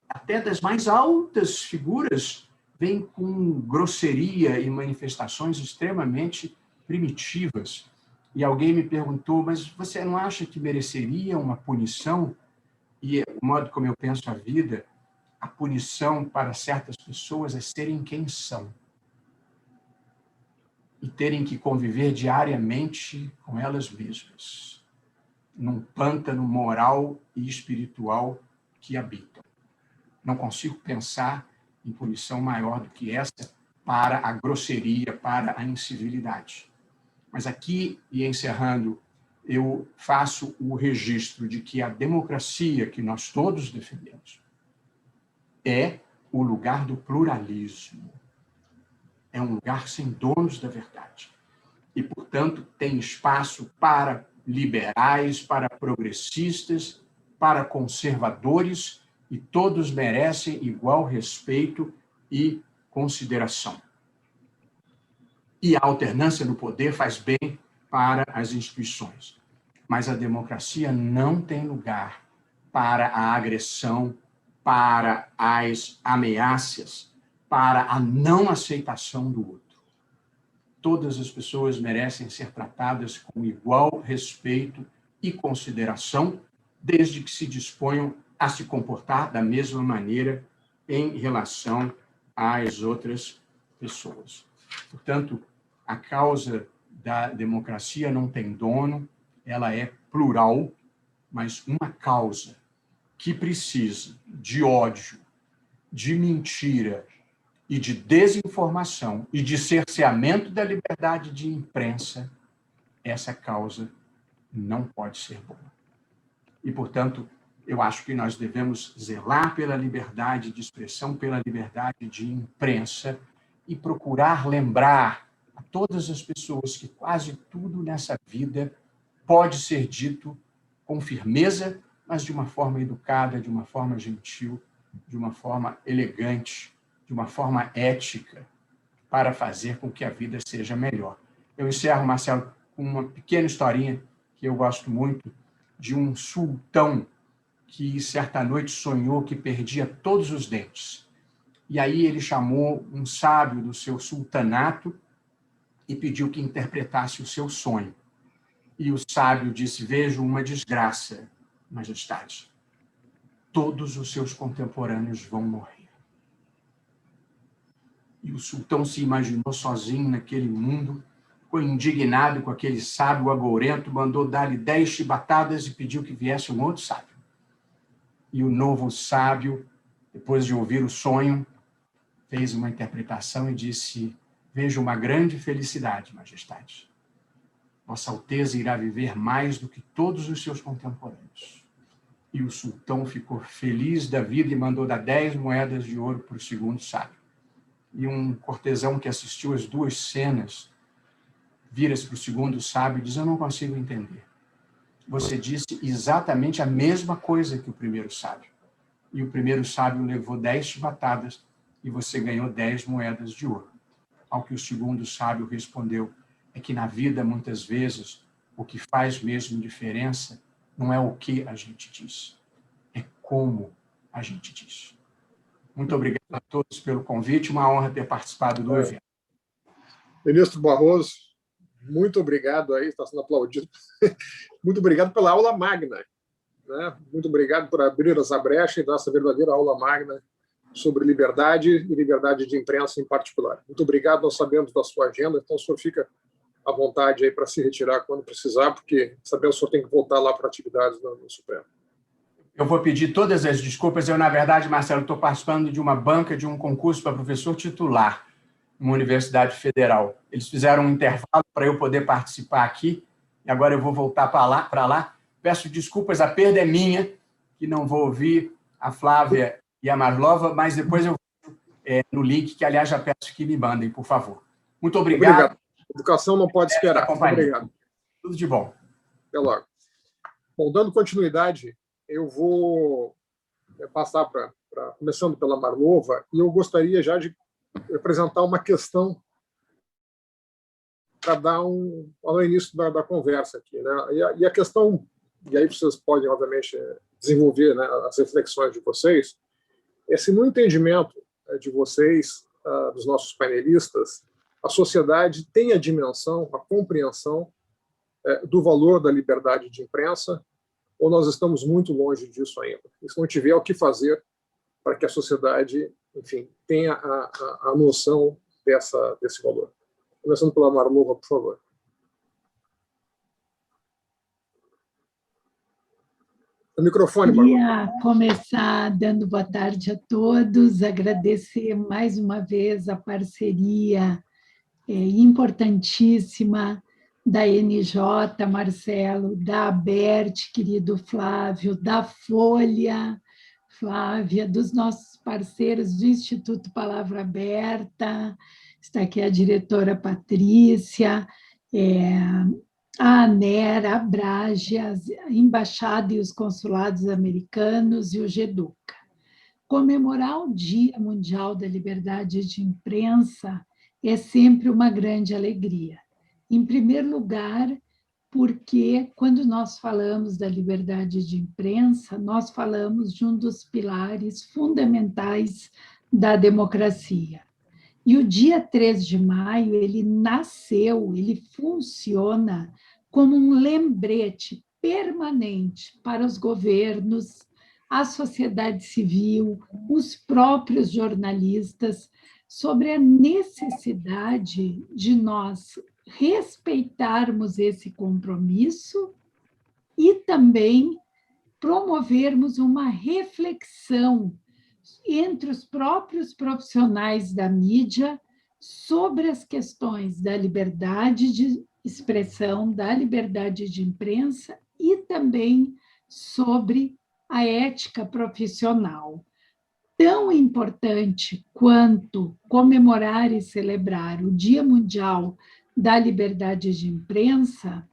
até das mais altas figuras, vem com grosseria e manifestações extremamente primitivas. E alguém me perguntou, mas você não acha que mereceria uma punição? E o modo como eu penso a vida, a punição para certas pessoas é serem quem são e terem que conviver diariamente com elas mesmas, num pântano moral e espiritual que habitam. Não consigo pensar em punição maior do que essa para a grosseria, para a incivilidade. Mas aqui, e encerrando, eu faço o registro de que a democracia que nós todos defendemos é o lugar do pluralismo. É um lugar sem donos da verdade. E, portanto, tem espaço para liberais, para progressistas, para conservadores, e todos merecem igual respeito e consideração. E a alternância no poder faz bem para as instituições. Mas a democracia não tem lugar para a agressão, para as ameaças, para a não aceitação do outro. Todas as pessoas merecem ser tratadas com igual respeito e consideração, desde que se disponham a se comportar da mesma maneira em relação às outras pessoas. Portanto, a causa da democracia não tem dono, ela é plural, mas uma causa que precisa de ódio, de mentira e de desinformação e de cerceamento da liberdade de imprensa, essa causa não pode ser boa. E, portanto, eu acho que nós devemos zelar pela liberdade de expressão, pela liberdade de imprensa e procurar lembrar a todas as pessoas que quase tudo nessa vida pode ser dito com firmeza, mas de uma forma educada, de uma forma gentil, de uma forma elegante, de uma forma ética, para fazer com que a vida seja melhor. Eu encerro, Marcelo, com uma pequena historinha que eu gosto muito, de um sultão que certa noite sonhou que perdia todos os dentes. E aí ele chamou um sábio do seu sultanato e pediu que interpretasse o seu sonho. E o sábio disse: vejo uma desgraça, majestade. Todos os seus contemporâneos vão morrer. E o sultão se imaginou sozinho naquele mundo, ficou indignado com aquele sábio agourento, mandou dar-lhe 10 chibatadas e pediu que viesse um outro sábio. E o novo sábio, depois de ouvir o sonho, fez uma interpretação e disse: vejo uma grande felicidade, majestade. Vossa Alteza irá viver mais do que todos os seus contemporâneos. E o sultão ficou feliz da vida e mandou dar 10 moedas de ouro para o segundo sábio. E um cortesão que assistiu as duas cenas vira-se para o segundo sábio e diz: eu não consigo entender. Você disse exatamente a mesma coisa que o primeiro sábio. E o primeiro sábio levou 10 chibatadas e você ganhou 10 moedas de ouro. Ao que o segundo sábio respondeu: é que na vida, muitas vezes, o que faz mesmo diferença não é o que a gente diz, é como a gente diz. Muito obrigado a todos pelo convite, uma honra ter participado do evento. Ministro Barroso, muito obrigado aí, está sendo aplaudido. Muito obrigado pela aula magna, né? Muito obrigado por abrir essa brecha e dar essa verdadeira aula magna sobre liberdade e liberdade de imprensa em particular. Muito obrigado, nós sabemos da sua agenda, então o senhor fica à vontade aí para se retirar quando precisar, porque sabemos que o senhor tem que voltar lá para atividades no Supremo. Eu vou pedir todas as desculpas. Eu, na verdade, Marcelo, estou participando de uma banca de um concurso para professor titular numa Universidade Federal. Eles fizeram um intervalo para eu poder participar aqui, e agora eu vou voltar para lá. Peço desculpas, a perda é minha, que não vou ouvir a Flávia e a Marlova, mas depois eu vou no link, que, aliás, já peço que me mandem, por favor. Muito obrigado. Educação não pode esperar. Muito obrigado. Tudo de bom. Até logo. Bom, dando continuidade, eu vou passar começando pela Marlova, e eu gostaria já de apresentar uma questão para dar ao início da conversa aqui, né? E a questão, e aí vocês podem, obviamente, desenvolver, né, as reflexões de vocês, é se no entendimento de vocês, dos nossos painelistas, a sociedade tem a dimensão, a compreensão do valor da liberdade de imprensa, ou nós estamos muito longe disso ainda? E se não tiver o que fazer para que a sociedade, enfim, tenha a noção desse valor? Começando pela Marlova, por favor. O microfone, Marlova. Queria começar dando boa tarde a todos, agradecer mais uma vez a parceria importantíssima da NJ, Marcelo, da ABERT, querido Flávio, da Folha, Flávia, dos nossos parceiros do Instituto Palavra Aberta, está aqui a diretora Patrícia, a ANER, a Abrage, a Embaixada e os Consulados Americanos e o GEDUCA. Comemorar o Dia Mundial da Liberdade de Imprensa é sempre uma grande alegria. Em primeiro lugar, porque quando nós falamos da liberdade de imprensa, nós falamos de um dos pilares fundamentais da democracia. E o dia 3 de maio, ele nasceu, ele funciona como um lembrete permanente para os governos, a sociedade civil, os próprios jornalistas, sobre a necessidade de nós respeitarmos esse compromisso e também promovermos uma reflexão entre os próprios profissionais da mídia sobre as questões da liberdade de expressão, da liberdade de imprensa e também sobre a ética profissional. Tão importante quanto comemorar e celebrar o Dia Mundial da Liberdade de Imprensa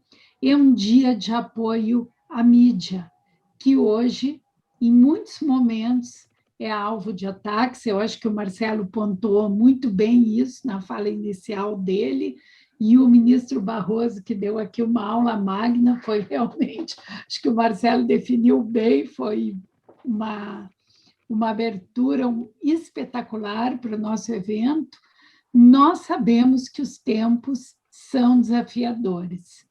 é um dia de apoio à mídia, que hoje, em muitos momentos, é alvo de ataques. Eu acho que o Marcelo pontuou muito bem isso na fala inicial dele, e o ministro Barroso, que deu aqui uma aula magna, foi realmente, acho que o Marcelo definiu bem, foi uma abertura espetacular para o nosso evento. Nós sabemos que os tempos são desafiadores.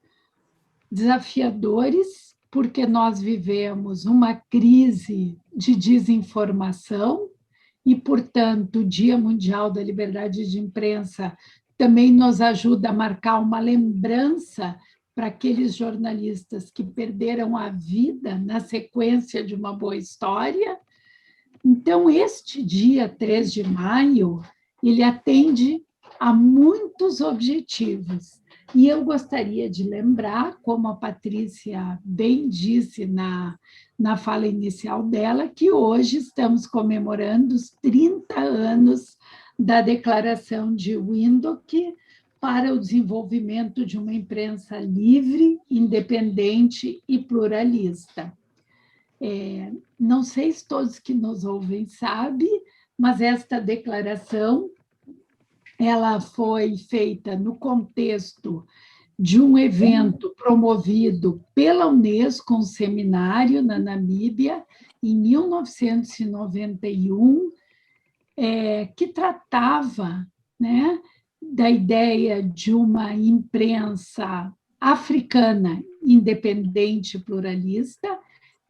Desafiadores porque nós vivemos uma crise de desinformação e, portanto, o Dia Mundial da Liberdade de Imprensa também nos ajuda a marcar uma lembrança para aqueles jornalistas que perderam a vida na sequência de uma boa história. Então, este dia 3 de maio, ele atende a muitos objetivos. E eu gostaria de lembrar, como a Patrícia bem disse na fala inicial dela, que hoje estamos comemorando os 30 anos da Declaração de Windhoek para o desenvolvimento de uma imprensa livre, independente e pluralista. Não sei se todos que nos ouvem sabem, mas esta declaração ela foi feita no contexto de um evento promovido pela Unesco, um seminário na Namíbia, em 1991, que tratava, né, da ideia de uma imprensa africana independente e pluralista,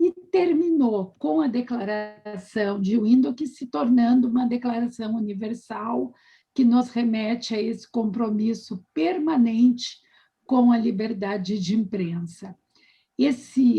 e terminou com a Declaração de Windhoek se tornando uma declaração universal que nos remete a esse compromisso permanente com a liberdade de imprensa.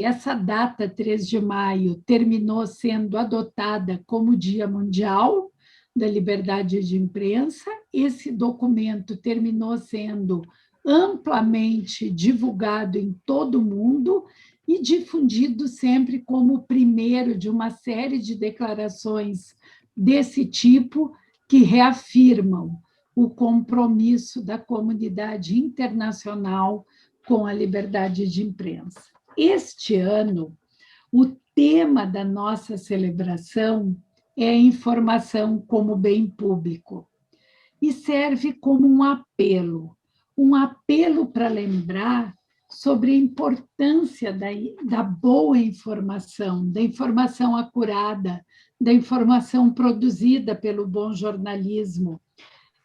Essa data, 3 de maio, terminou sendo adotada como Dia Mundial da Liberdade de Imprensa. Esse documento terminou sendo amplamente divulgado em todo o mundo e difundido sempre como o primeiro de uma série de declarações desse tipo que reafirmam o compromisso da comunidade internacional com a liberdade de imprensa. Este ano, o tema da nossa celebração é a informação como bem público e serve como um apelo para lembrar sobre a importância da boa informação, da informação acurada, da informação produzida pelo bom jornalismo,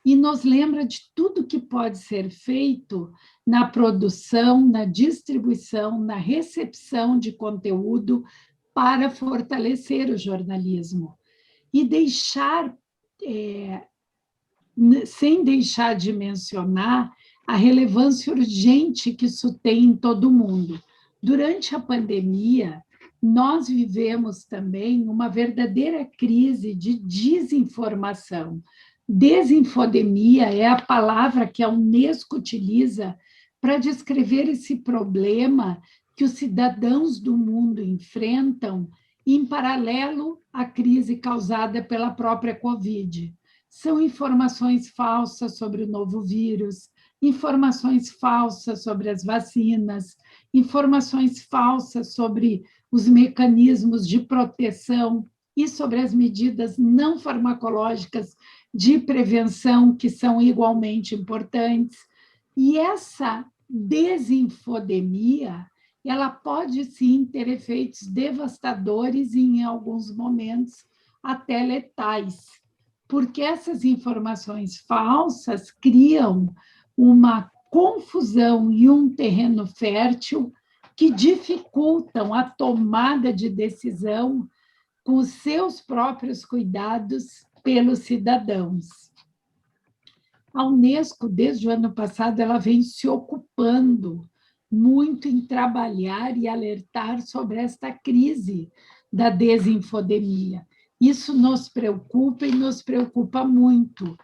e nos lembra de tudo que pode ser feito na produção, na distribuição, na recepção de conteúdo para fortalecer o jornalismo. E sem deixar de mencionar a relevância urgente que isso tem em todo o mundo. Durante a pandemia, nós vivemos também uma verdadeira crise de desinformação. Desinfodemia é a palavra que a Unesco utiliza para descrever esse problema que os cidadãos do mundo enfrentam em paralelo à crise causada pela própria Covid. São informações falsas sobre o novo vírus, informações falsas sobre as vacinas, informações falsas sobre os mecanismos de proteção e sobre as medidas não farmacológicas de prevenção, que são igualmente importantes. E essa desinfodemia, ela pode, sim, ter efeitos devastadores e, em alguns momentos, até letais, porque essas informações falsas criam uma confusão e um terreno fértil que dificultam a tomada de decisão com os seus próprios cuidados pelos cidadãos. A Unesco, desde o ano passado, ela vem se ocupando muito em trabalhar e alertar sobre esta crise da desinfodemia. Isso nos preocupa e nos preocupa muito,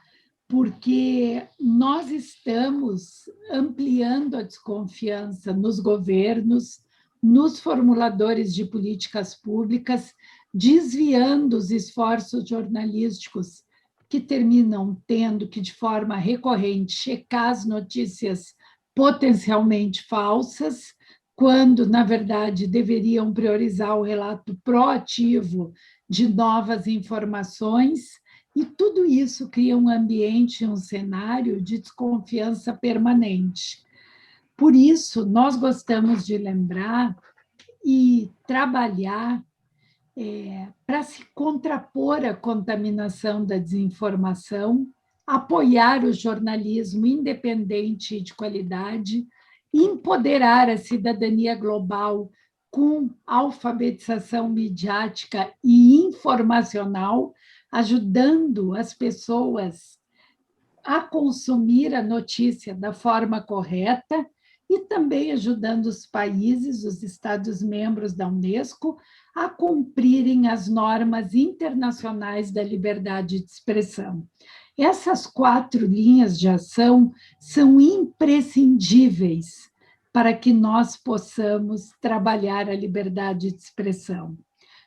porque nós estamos ampliando a desconfiança nos governos, nos formuladores de políticas públicas, desviando os esforços jornalísticos que terminam tendo que, de forma recorrente, checar as notícias potencialmente falsas, quando, na verdade, deveriam priorizar o relato proativo de novas informações, e tudo isso cria um ambiente, um cenário de desconfiança permanente. Por isso, nós gostamos de lembrar e trabalhar para se contrapor à contaminação da desinformação, apoiar o jornalismo independente e de qualidade, empoderar a cidadania global com alfabetização midiática e informacional, ajudando as pessoas a consumir a notícia da forma correta e também ajudando os países, os Estados-membros da Unesco, a cumprirem as normas internacionais da liberdade de expressão. Essas 4 linhas de ação são imprescindíveis para que nós possamos trabalhar a liberdade de expressão.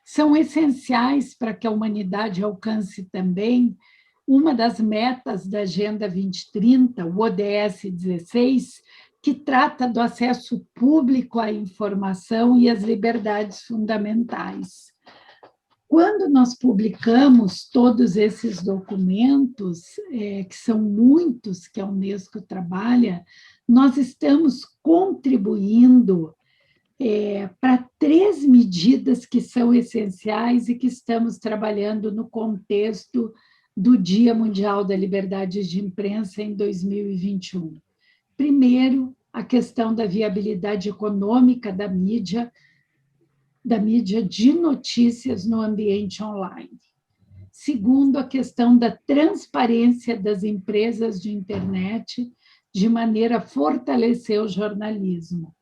São essenciais para que a humanidade alcance também uma das metas da Agenda 2030, o ODS 16, que trata do acesso público à informação e às liberdades fundamentais. Quando nós publicamos todos esses documentos, que são muitos que a Unesco trabalha, nós estamos contribuindo para 3 medidas que são essenciais e que estamos trabalhando no contexto do Dia Mundial da Liberdade de Imprensa em 2021. Primeiro, a questão da viabilidade econômica da mídia de notícias no ambiente online. Segundo, a questão da transparência das empresas de internet, de maneira a fortalecer o jornalismo.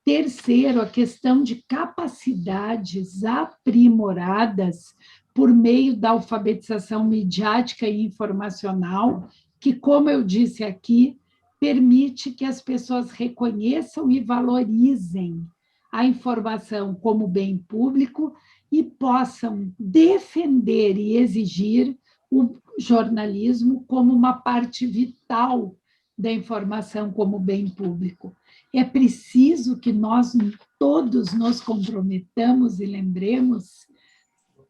Terceiro, a questão de capacidades aprimoradas por meio da alfabetização midiática e informacional, que, como eu disse aqui, permite que as pessoas reconheçam e valorizem a informação como bem público e possam defender e exigir o jornalismo como uma parte vital da informação como bem público. É preciso que nós todos nos comprometamos e lembremos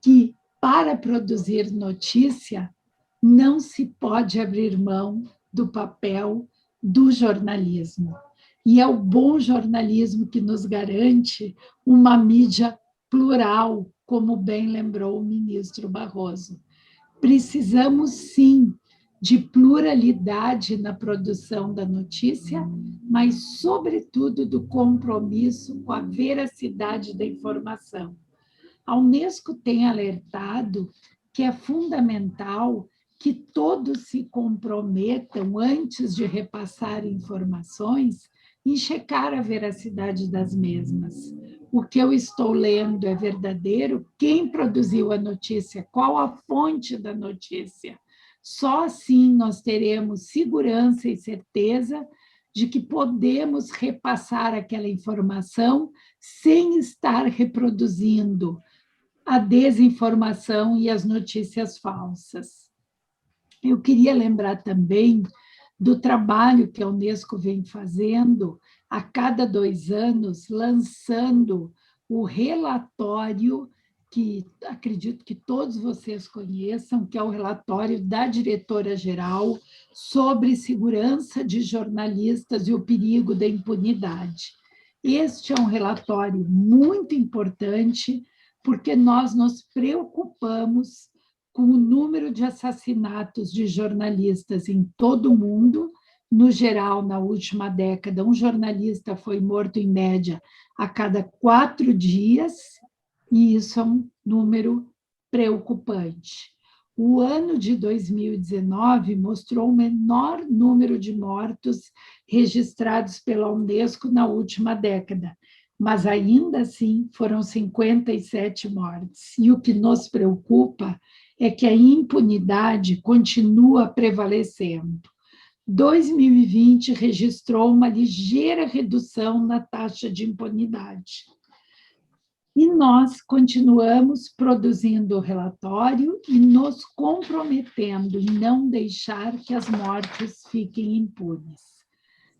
que, para produzir notícia, não se pode abrir mão do papel do jornalismo. E é o bom jornalismo que nos garante uma mídia plural, como bem lembrou o ministro Barroso. Precisamos, sim, de pluralidade na produção da notícia, mas, sobretudo, do compromisso com a veracidade da informação. A Unesco tem alertado que é fundamental que todos se comprometam, antes de repassar informações, em checar a veracidade das mesmas. O que eu estou lendo é verdadeiro? Quem produziu a notícia? Qual a fonte da notícia? Só assim nós teremos segurança e certeza de que podemos repassar aquela informação sem estar reproduzindo a desinformação e as notícias falsas. Eu queria lembrar também do trabalho que a Unesco vem fazendo a cada 2 anos, lançando o relatório que acredito que todos vocês conheçam, que é o relatório da diretora-geral sobre segurança de jornalistas e o perigo da impunidade. Este é um relatório muito importante, porque nós nos preocupamos com o número de assassinatos de jornalistas em todo o mundo. No geral, na última década, um jornalista foi morto, em média, a cada 4 dias, e isso é um número preocupante. O ano de 2019 mostrou o menor número de mortos registrados pela Unesco na última década, mas ainda assim foram 57 mortes. E o que nos preocupa é que a impunidade continua prevalecendo. 2020 registrou uma ligeira redução na taxa de impunidade. E nós continuamos produzindo o relatório e nos comprometendo em não deixar que as mortes fiquem impunes.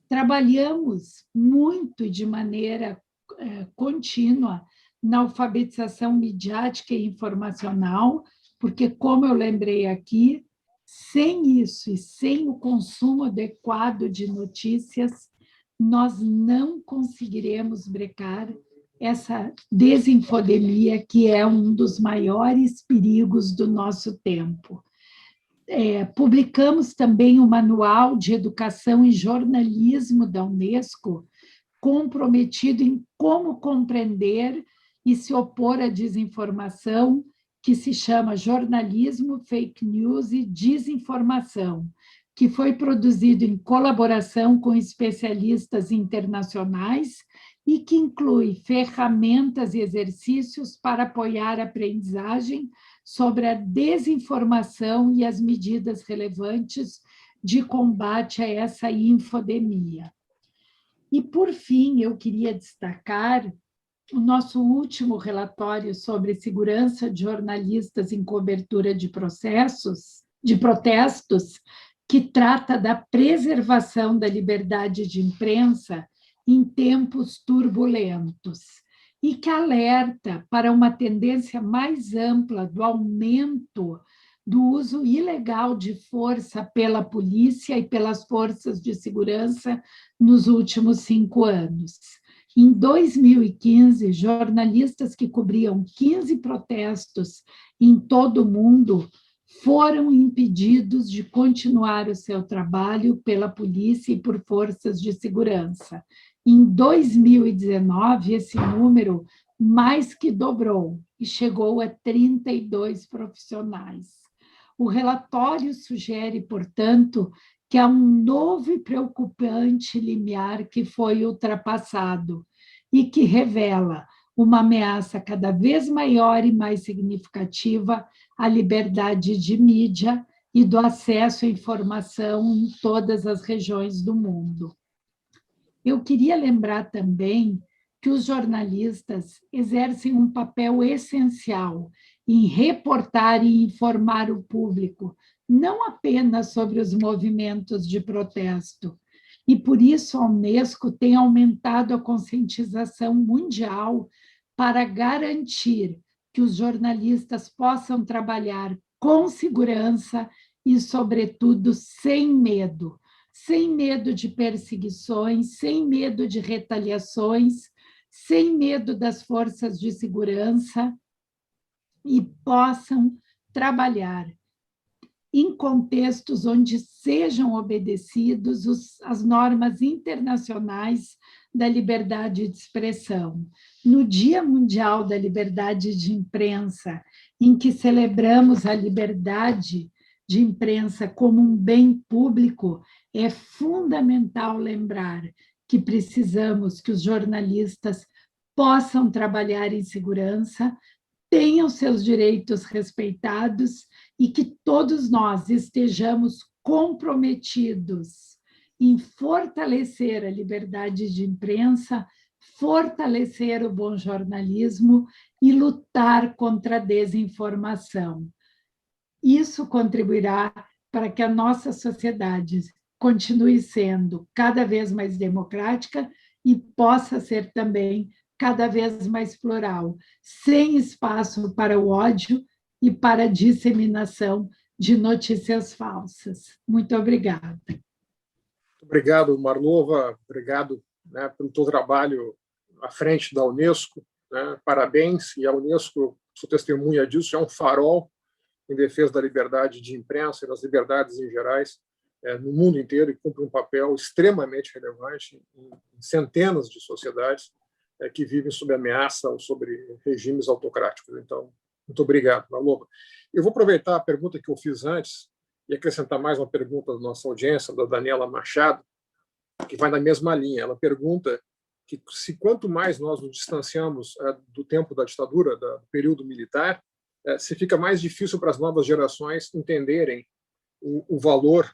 Trabalhamos muito de maneira contínua na alfabetização midiática e informacional, porque, como eu lembrei aqui, sem isso e sem o consumo adequado de notícias, nós não conseguiremos brecar essa desinfodemia, que é um dos maiores perigos do nosso tempo. Publicamos também o Manual de Educação e Jornalismo da Unesco, comprometido em como compreender e se opor à desinformação, que se chama Jornalismo, Fake News e Desinformação, que foi produzido em colaboração com especialistas internacionais e que inclui ferramentas e exercícios para apoiar a aprendizagem sobre a desinformação e as medidas relevantes de combate a essa infodemia. E, por fim, eu queria destacar o nosso último relatório sobre segurança de jornalistas em cobertura de protestos, que trata da preservação da liberdade de imprensa em tempos turbulentos e que alerta para uma tendência mais ampla do aumento do uso ilegal de força pela polícia e pelas forças de segurança nos últimos 5 anos. Em 2015, jornalistas que cobriam 15 protestos em todo o mundo foram impedidos de continuar o seu trabalho pela polícia e por forças de segurança. Em 2019, esse número mais que dobrou e chegou a 32 profissionais. O relatório sugere, portanto, que há um novo e preocupante limiar que foi ultrapassado e que revela uma ameaça cada vez maior e mais significativa à liberdade de mídia e do acesso à informação em todas as regiões do mundo. Eu queria lembrar também que os jornalistas exercem um papel essencial em reportar e informar o público, não apenas sobre os movimentos de protesto. E, por isso, a Unesco tem aumentado a conscientização mundial para garantir que os jornalistas possam trabalhar com segurança e, sobretudo, sem medo de perseguições, sem medo de retaliações, sem medo das forças de segurança e possam trabalhar em contextos onde sejam obedecidos as normas internacionais da liberdade de expressão. No Dia Mundial da Liberdade de Imprensa, em que celebramos a liberdade de imprensa como um bem público, é fundamental lembrar que precisamos que os jornalistas possam trabalhar em segurança, tenham seus direitos respeitados e que todos nós estejamos comprometidos em fortalecer a liberdade de imprensa, fortalecer o bom jornalismo e lutar contra a desinformação. Isso contribuirá para que a nossa sociedade continue sendo cada vez mais democrática e possa ser também cada vez mais plural, sem espaço para o ódio e para a disseminação de notícias falsas. Muito obrigada. Obrigado, Marlova. Obrigado, pelo teu trabalho à frente da Unesco. Parabéns. E a Unesco, sou testemunha disso, é um farol em defesa da liberdade de imprensa e das liberdades em gerais no mundo inteiro, e cumpre um papel extremamente relevante em centenas de sociedades que vivem sob ameaça ou sobre regimes autocráticos. Então, muito obrigado, Marlova. Eu vou aproveitar a pergunta que eu fiz antes e acrescentar mais uma pergunta da nossa audiência, da Daniela Machado, que vai na mesma linha. Ela pergunta que se quanto mais nós nos distanciamos do tempo da ditadura, do período militar, se fica mais difícil para as novas gerações entenderem o valor,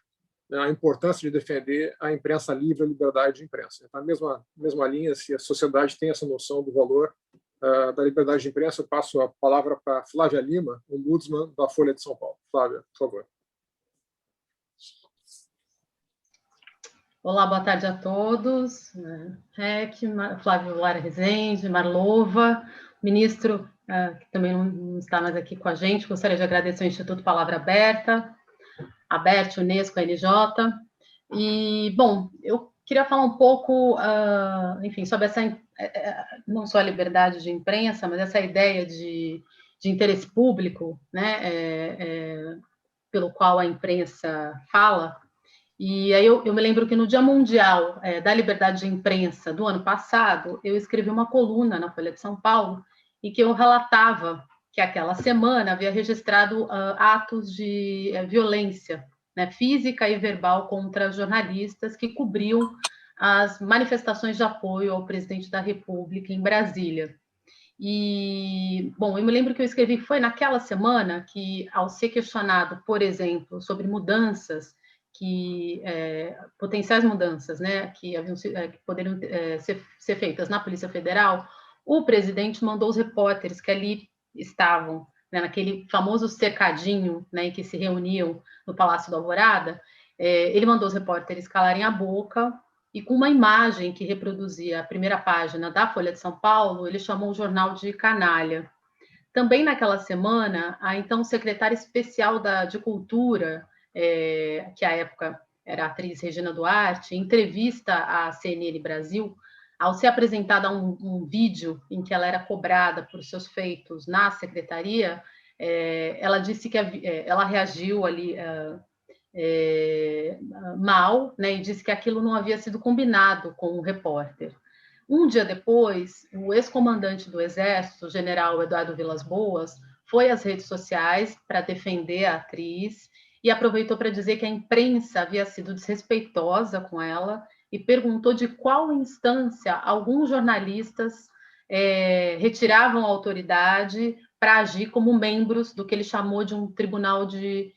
a importância de defender a imprensa livre, a liberdade de imprensa. Na mesma linha, se a sociedade tem essa noção do valor da liberdade de imprensa, eu passo a palavra para Flávia Lima, ombudsman da Folha de São Paulo. Flávia, por favor. Olá, boa tarde a todos. REC, Flávio Lara Rezende, Marlova, ministro, que também não está mais aqui com a gente, gostaria de agradecer ao Instituto Palavra Aberta, a BERT, Unesco, a NJ. E, bom, eu queria falar um pouco, enfim, sobre essa, não só a liberdade de imprensa, mas essa ideia de interesse público, né, pelo qual a imprensa fala. E aí eu me lembro que no Dia Mundial da Liberdade de Imprensa do ano passado, eu escrevi uma coluna na Folha de São Paulo e que eu relatava que aquela semana havia registrado atos de violência, né, física e verbal contra jornalistas que cobriam as manifestações de apoio ao presidente da República em Brasília. E, bom, eu me lembro que eu escrevi que foi naquela semana que, ao ser questionado, por exemplo, sobre mudanças, potenciais mudanças, né, que poderiam ser feitas na Polícia Federal, o presidente mandou os repórteres que ali estavam, né, naquele famoso cercadinho, né, em que se reuniam no Palácio da Alvorada, ele mandou os repórteres calarem a boca, e com uma imagem que reproduzia a primeira página da Folha de São Paulo, ele chamou o jornal de canalha. Também naquela semana, a então secretária especial de Cultura, que à época era a atriz Regina Duarte, em entrevista à CNN Brasil, ao ser apresentada um vídeo em que ela era cobrada por seus feitos na secretaria, ela disse que ela reagiu ali mal, né, e disse que aquilo não havia sido combinado com o repórter. Um dia depois, o ex-comandante do Exército, o general Eduardo Vilas Boas, foi às redes sociais para defender a atriz e aproveitou para dizer que a imprensa havia sido desrespeitosa com ela e perguntou de qual instância alguns jornalistas retiravam a autoridade para agir como membros do que ele chamou de um tribunal de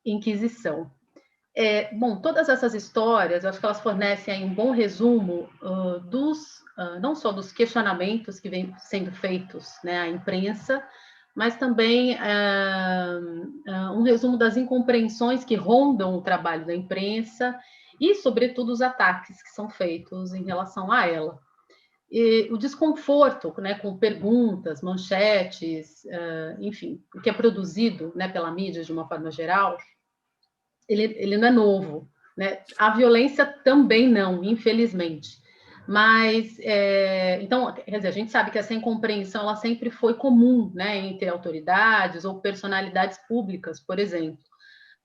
inquisição. Bom, todas essas histórias, eu acho que elas fornecem aí um bom resumo não só dos questionamentos que vêm sendo feitos, né, à imprensa, mas também um resumo das incompreensões que rondam o trabalho da imprensa e, sobretudo, os ataques que são feitos em relação a ela. E o desconforto, né, com perguntas, manchetes, enfim, o que é produzido, né, pela mídia de uma forma geral, ele não é novo, né? A violência também não, infelizmente. Mas, então, quer dizer, a gente sabe que essa incompreensão ela sempre foi comum, né, entre autoridades ou personalidades públicas, por exemplo.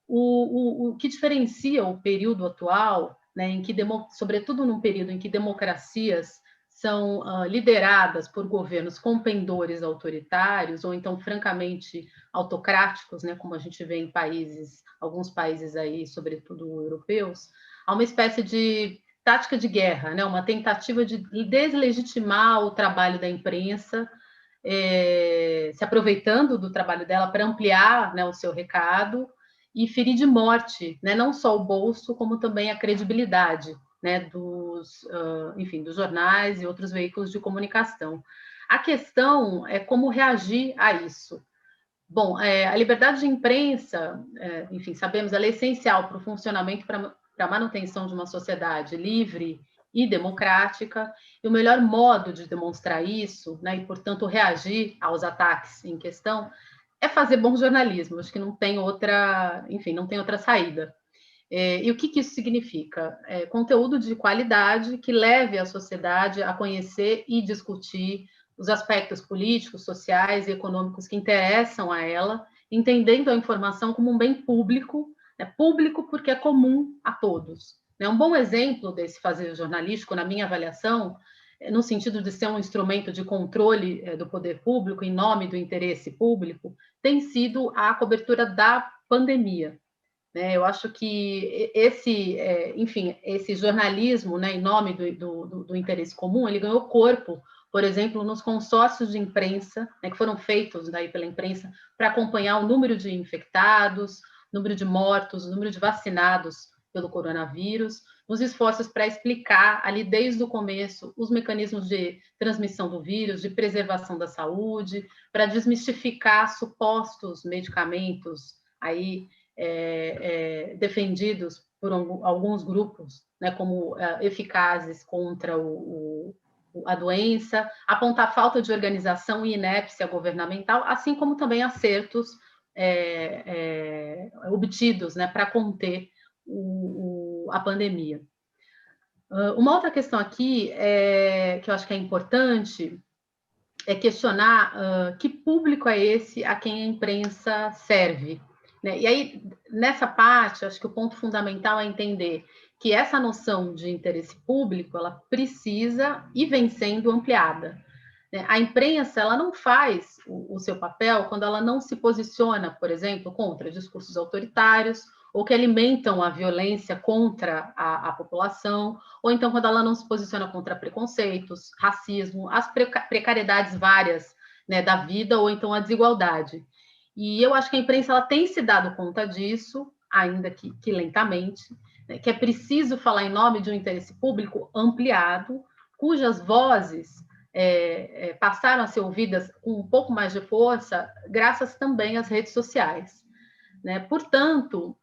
O que diferencia o período atual, né, em que, sobretudo num período em que democracias são lideradas por governos com pendores autoritários ou então francamente autocráticos, né, como a gente vê em alguns países aí, sobretudo europeus, há uma espécie de tática de guerra, né, uma tentativa de deslegitimar o trabalho da imprensa, se aproveitando do trabalho dela para ampliar, né, o seu recado e ferir de morte, né, não só o bolso, como também a credibilidade, né, dos jornais e outros veículos de comunicação. A questão é como reagir a isso. Bom, a liberdade de imprensa, enfim, sabemos, ela é essencial para o funcionamento, para a manutenção de uma sociedade livre e democrática, e o melhor modo de demonstrar isso, né, e, portanto, reagir aos ataques em questão, é fazer bom jornalismo. Acho que não tem outra, enfim, não tem outra saída. E o que isso significa? Conteúdo de qualidade que leve a sociedade a conhecer e discutir os aspectos políticos, sociais e econômicos que interessam a ela, entendendo a informação como um bem público, público porque é comum a todos. Um bom exemplo desse fazer jornalístico, na minha avaliação, no sentido de ser um instrumento de controle do poder público em nome do interesse público, tem sido a cobertura da pandemia. Eu acho que esse jornalismo, né, em nome do interesse comum, ele ganhou corpo, por exemplo, nos consórcios de imprensa, né, que foram feitos daí pela imprensa para acompanhar o número de infectados, número de mortos, o número de vacinados pelo coronavírus, nos esforços para explicar ali desde o começo os mecanismos de transmissão do vírus, de preservação da saúde, para desmistificar supostos medicamentos aí defendidos por alguns grupos, né, como eficazes contra a doença, apontar falta de organização e inépcia governamental, assim como também acertos obtidos, né, para conter a pandemia. Uma outra questão aqui, que eu acho que é importante, é questionar que público é esse a quem a imprensa serve, né? E aí, nessa parte, acho que o ponto fundamental é entender que essa noção de interesse público, ela precisa e vem sendo ampliada. A imprensa, ela não faz o seu papel quando ela não se posiciona, por exemplo, contra discursos autoritários, ou que alimentam a violência contra a população, ou então quando ela não se posiciona contra preconceitos, racismo, as precariedades várias, né, da vida, ou então a desigualdade. E eu acho que a imprensa ela tem se dado conta disso, ainda que lentamente, né, que é preciso falar em nome de um interesse público ampliado, cujas vozes passaram a ser ouvidas com um pouco mais de força, graças também às redes sociais, né? Portanto,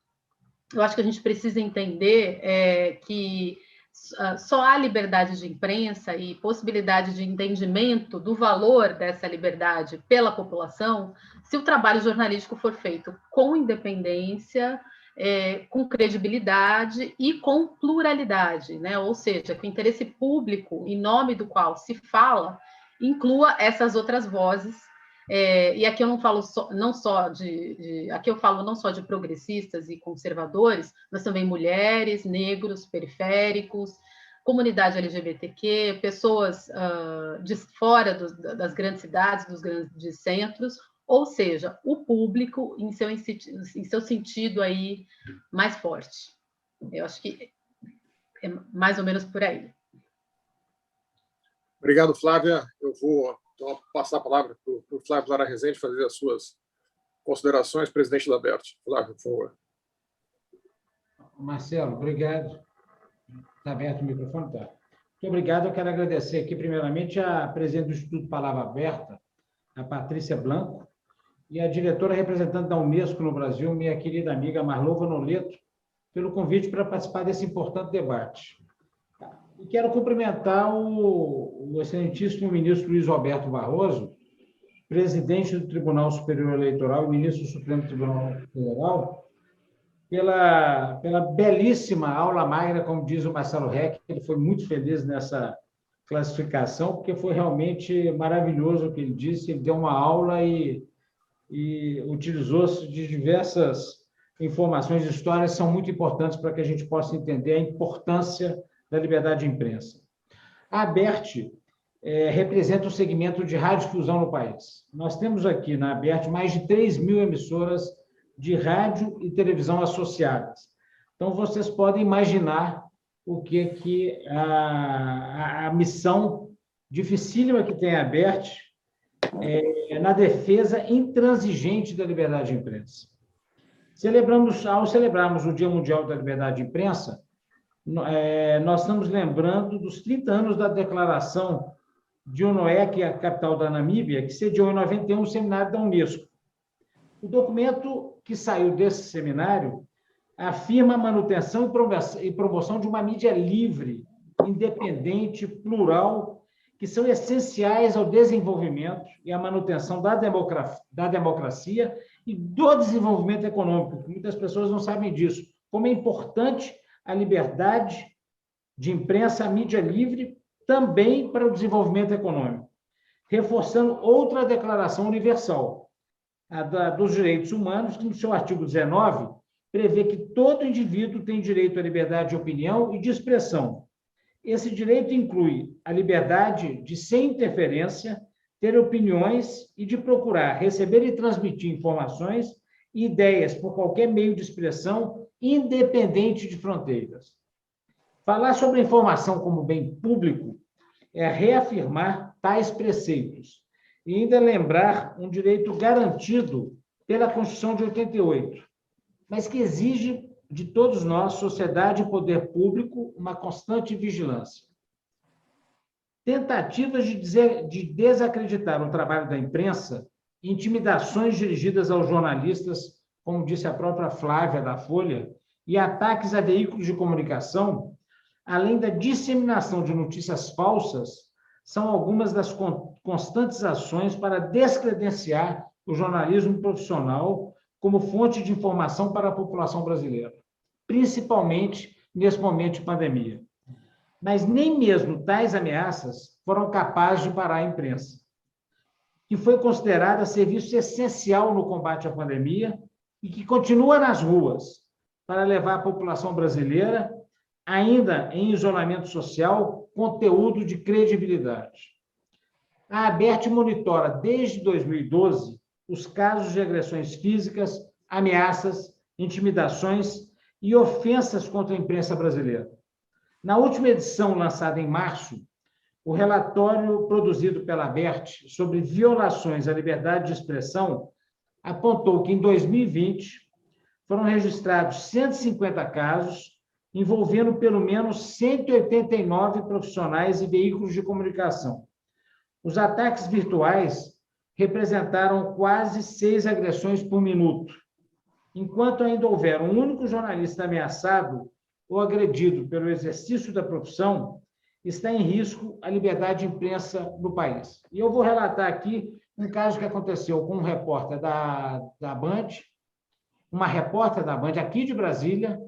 eu acho que a gente precisa entender que só há liberdade de imprensa e possibilidade de entendimento do valor dessa liberdade pela população se o trabalho jornalístico for feito com independência, com credibilidade e com pluralidade, né? Ou seja, que o interesse público, em nome do qual se fala, inclua essas outras vozes. E aqui eu não falo aqui eu falo não só de progressistas e conservadores, mas também mulheres, negros, periféricos, comunidade LGBTQ, pessoas de fora das grandes cidades, dos grandes centros, ou seja, o público em seu sentido aí mais forte. Eu acho que é mais ou menos por aí. Obrigado, Flávia. Eu vou passar a palavra para o Flávio Lara Rezende fazer as suas considerações, presidente da ABERT. Flávio, por favor. Marcelo, obrigado. Está aberto o microfone? Tá. Muito obrigado. Eu quero agradecer aqui, primeiramente, a presidente do Instituto Palavra Aberta, a Patrícia Blanco, e a diretora representante da Unesco no Brasil, minha querida amiga Marlova Noleto, pelo convite para participar desse importante debate. E quero cumprimentar o excelentíssimo ministro Luiz Roberto Barroso, presidente do Tribunal Superior Eleitoral e ministro do Supremo Tribunal Federal, pela belíssima aula magna, como diz o Marcelo Reck. Ele foi muito feliz nessa classificação, porque foi realmente maravilhoso o que ele disse. Ele deu uma aula e utilizou-se de diversas informações e histórias que são muito importantes para que a gente possa entender a importância da liberdade de imprensa. A ABERT representa o segmento de radiodifusão no país. Nós temos aqui na ABERT mais de 3.000 emissoras de rádio e televisão associadas. Então, vocês podem imaginar o que a missão dificílima que tem a ABERT na defesa intransigente da liberdade de imprensa. Ao celebrarmos o Dia Mundial da Liberdade de Imprensa, nós estamos lembrando dos 30 anos da declaração de Unoé, que é a capital da Namíbia, que sediou em 91 o seminário da Unesco. O documento que saiu desse seminário afirma a manutenção e promoção de uma mídia livre, independente, plural, que são essenciais ao desenvolvimento e à manutenção da democracia e do desenvolvimento econômico. Muitas pessoas não sabem disso. Como é importante a liberdade de imprensa, a mídia livre, também para o desenvolvimento econômico. Reforçando outra declaração universal, a dos direitos humanos, que no seu artigo 19 prevê que todo indivíduo tem direito à liberdade de opinião e de expressão. Esse direito inclui a liberdade de, sem interferência, ter opiniões e de procurar receber e transmitir informações e ideias por qualquer meio de expressão, independente de fronteiras. Falar sobre a informação como bem público é reafirmar tais preceitos e ainda lembrar um direito garantido pela Constituição de 88, mas que exige de todos nós, sociedade e poder público, uma constante vigilância. Tentativas de desacreditar o trabalho da imprensa, intimidações dirigidas aos jornalistas como disse a própria Flávia da Folha, e ataques a veículos de comunicação, além da disseminação de notícias falsas, são algumas das constantes ações para descredenciar o jornalismo profissional como fonte de informação para a população brasileira, principalmente nesse momento de pandemia. Mas nem mesmo tais ameaças foram capazes de parar a imprensa, que foi considerada serviço essencial no combate à pandemia e que continua nas ruas para levar à população brasileira, ainda em isolamento social, conteúdo de credibilidade. A ABERT monitora, desde 2012, os casos de agressões físicas, ameaças, intimidações e ofensas contra a imprensa brasileira. Na última edição, lançada em março, o relatório produzido pela ABERT sobre violações à liberdade de expressão apontou que, em 2020, foram registrados 150 casos envolvendo pelo menos 189 profissionais e veículos de comunicação. Os ataques virtuais representaram quase 6 agressões por minuto, enquanto ainda houver um único jornalista ameaçado ou agredido pelo exercício da profissão, está em risco a liberdade de imprensa no país. E eu vou relatar aqui um caso que aconteceu com um repórter da Band, uma repórter da Band aqui de Brasília,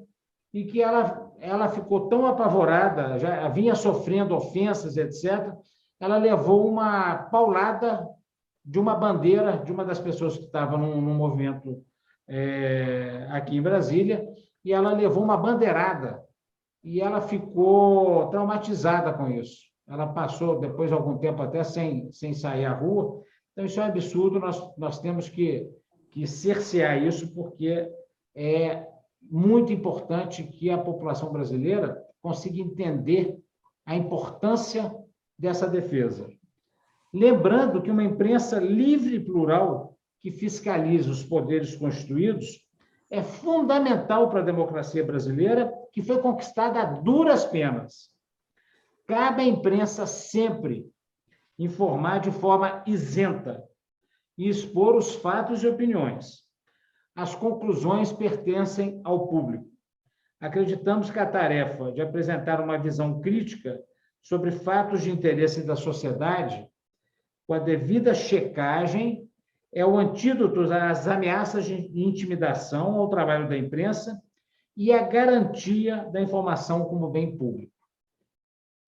e que ela ficou tão apavorada, já vinha sofrendo ofensas, etc., ela levou uma paulada de uma bandeira de uma das pessoas que estava num movimento aqui em Brasília, e ela levou uma bandeirada, e ela ficou traumatizada com isso. Ela passou, depois de algum tempo, até sem sair à rua. Então, isso é um absurdo, nós temos que cercear isso, porque é muito importante que a população brasileira consiga entender a importância dessa defesa. Lembrando que uma imprensa livre e plural, que fiscaliza os poderes constituídos, é fundamental para a democracia brasileira, que foi conquistada a duras penas. Cabe à imprensa sempre informar de forma isenta e expor os fatos e opiniões. As conclusões pertencem ao público. Acreditamos que a tarefa de apresentar uma visão crítica sobre fatos de interesse da sociedade, com a devida checagem, é o antídoto às ameaças de intimidação ao trabalho da imprensa e a garantia da informação como bem público.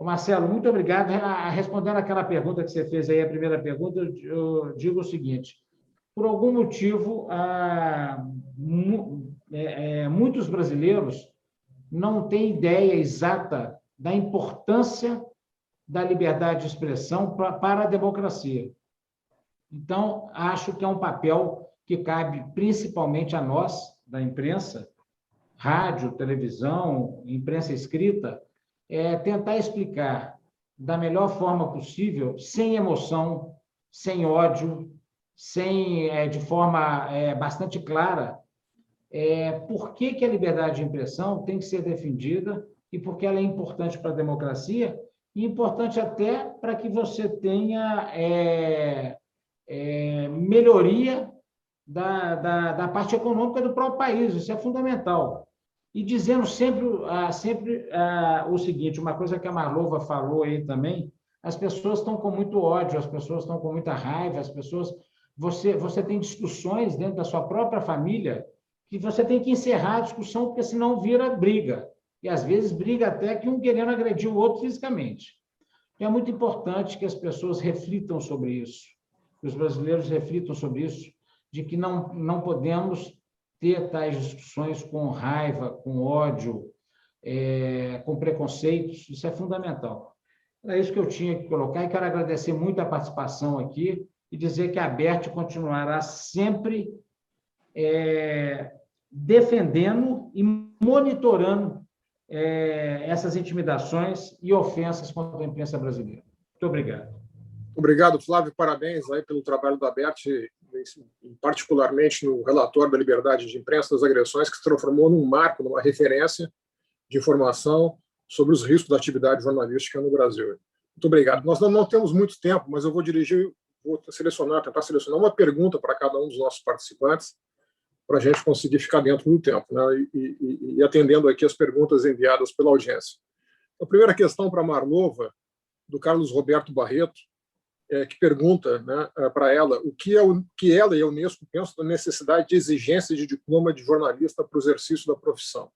Marcelo, muito obrigado. Respondendo aquela pergunta que você fez aí, a primeira pergunta, eu digo o seguinte: por algum motivo, muitos brasileiros não têm ideia exata da importância da liberdade de expressão para a democracia. Então, acho que é um papel que cabe principalmente a nós, da imprensa, rádio, televisão, imprensa escrita, tentar explicar da melhor forma possível, sem emoção, sem ódio, de forma bastante clara, por que a liberdade de expressão tem que ser defendida e por que ela é importante para a democracia e importante até para que você tenha melhoria da parte econômica do próprio país. Isso é fundamental. E dizendo sempre o seguinte, uma coisa que a Marlova falou aí também, as pessoas estão com muito ódio, as pessoas estão com muita raiva, as pessoas... Você tem discussões dentro da sua própria família que você tem que encerrar a discussão, porque senão vira briga. E, às vezes, briga até que um querendo agredir o outro fisicamente. Então, é muito importante que as pessoas reflitam sobre isso, que os brasileiros reflitam sobre isso, de que não podemos ter tais discussões com raiva, com ódio, com preconceitos. Isso é fundamental. Era isso que eu tinha que colocar, e quero agradecer muito a participação aqui e dizer que a ABERT continuará sempre defendendo e monitorando essas intimidações e ofensas contra a imprensa brasileira. Muito obrigado. Obrigado, Flávio. Parabéns aí pelo trabalho da ABERT, particularmente no relatório da liberdade de imprensa das agressões, que se transformou num marco, numa referência de informação sobre os riscos da atividade jornalística no Brasil. Muito obrigado. Nós não temos muito tempo, mas eu vou tentar selecionar uma pergunta para cada um dos nossos participantes. para a gente conseguir ficar dentro do tempo, né? E atendendo aqui as perguntas enviadas pela audiência. A primeira questão para a Marlova, do Carlos Roberto Barreto, que pergunta, né, para ela o que ela e a Unesco pensam da necessidade de exigência de diploma de jornalista para o exercício da profissão.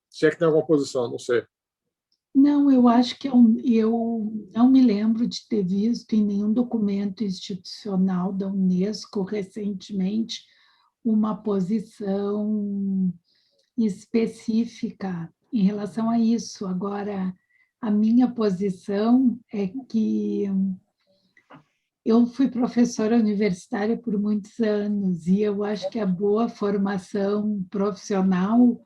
Se é que tem alguma posição, não sei. Não, eu acho que eu não me lembro de ter visto em nenhum documento institucional da Unesco recentemente uma posição específica em relação a isso. Agora, a minha posição é que eu fui professora universitária por muitos anos e eu acho que a boa formação profissional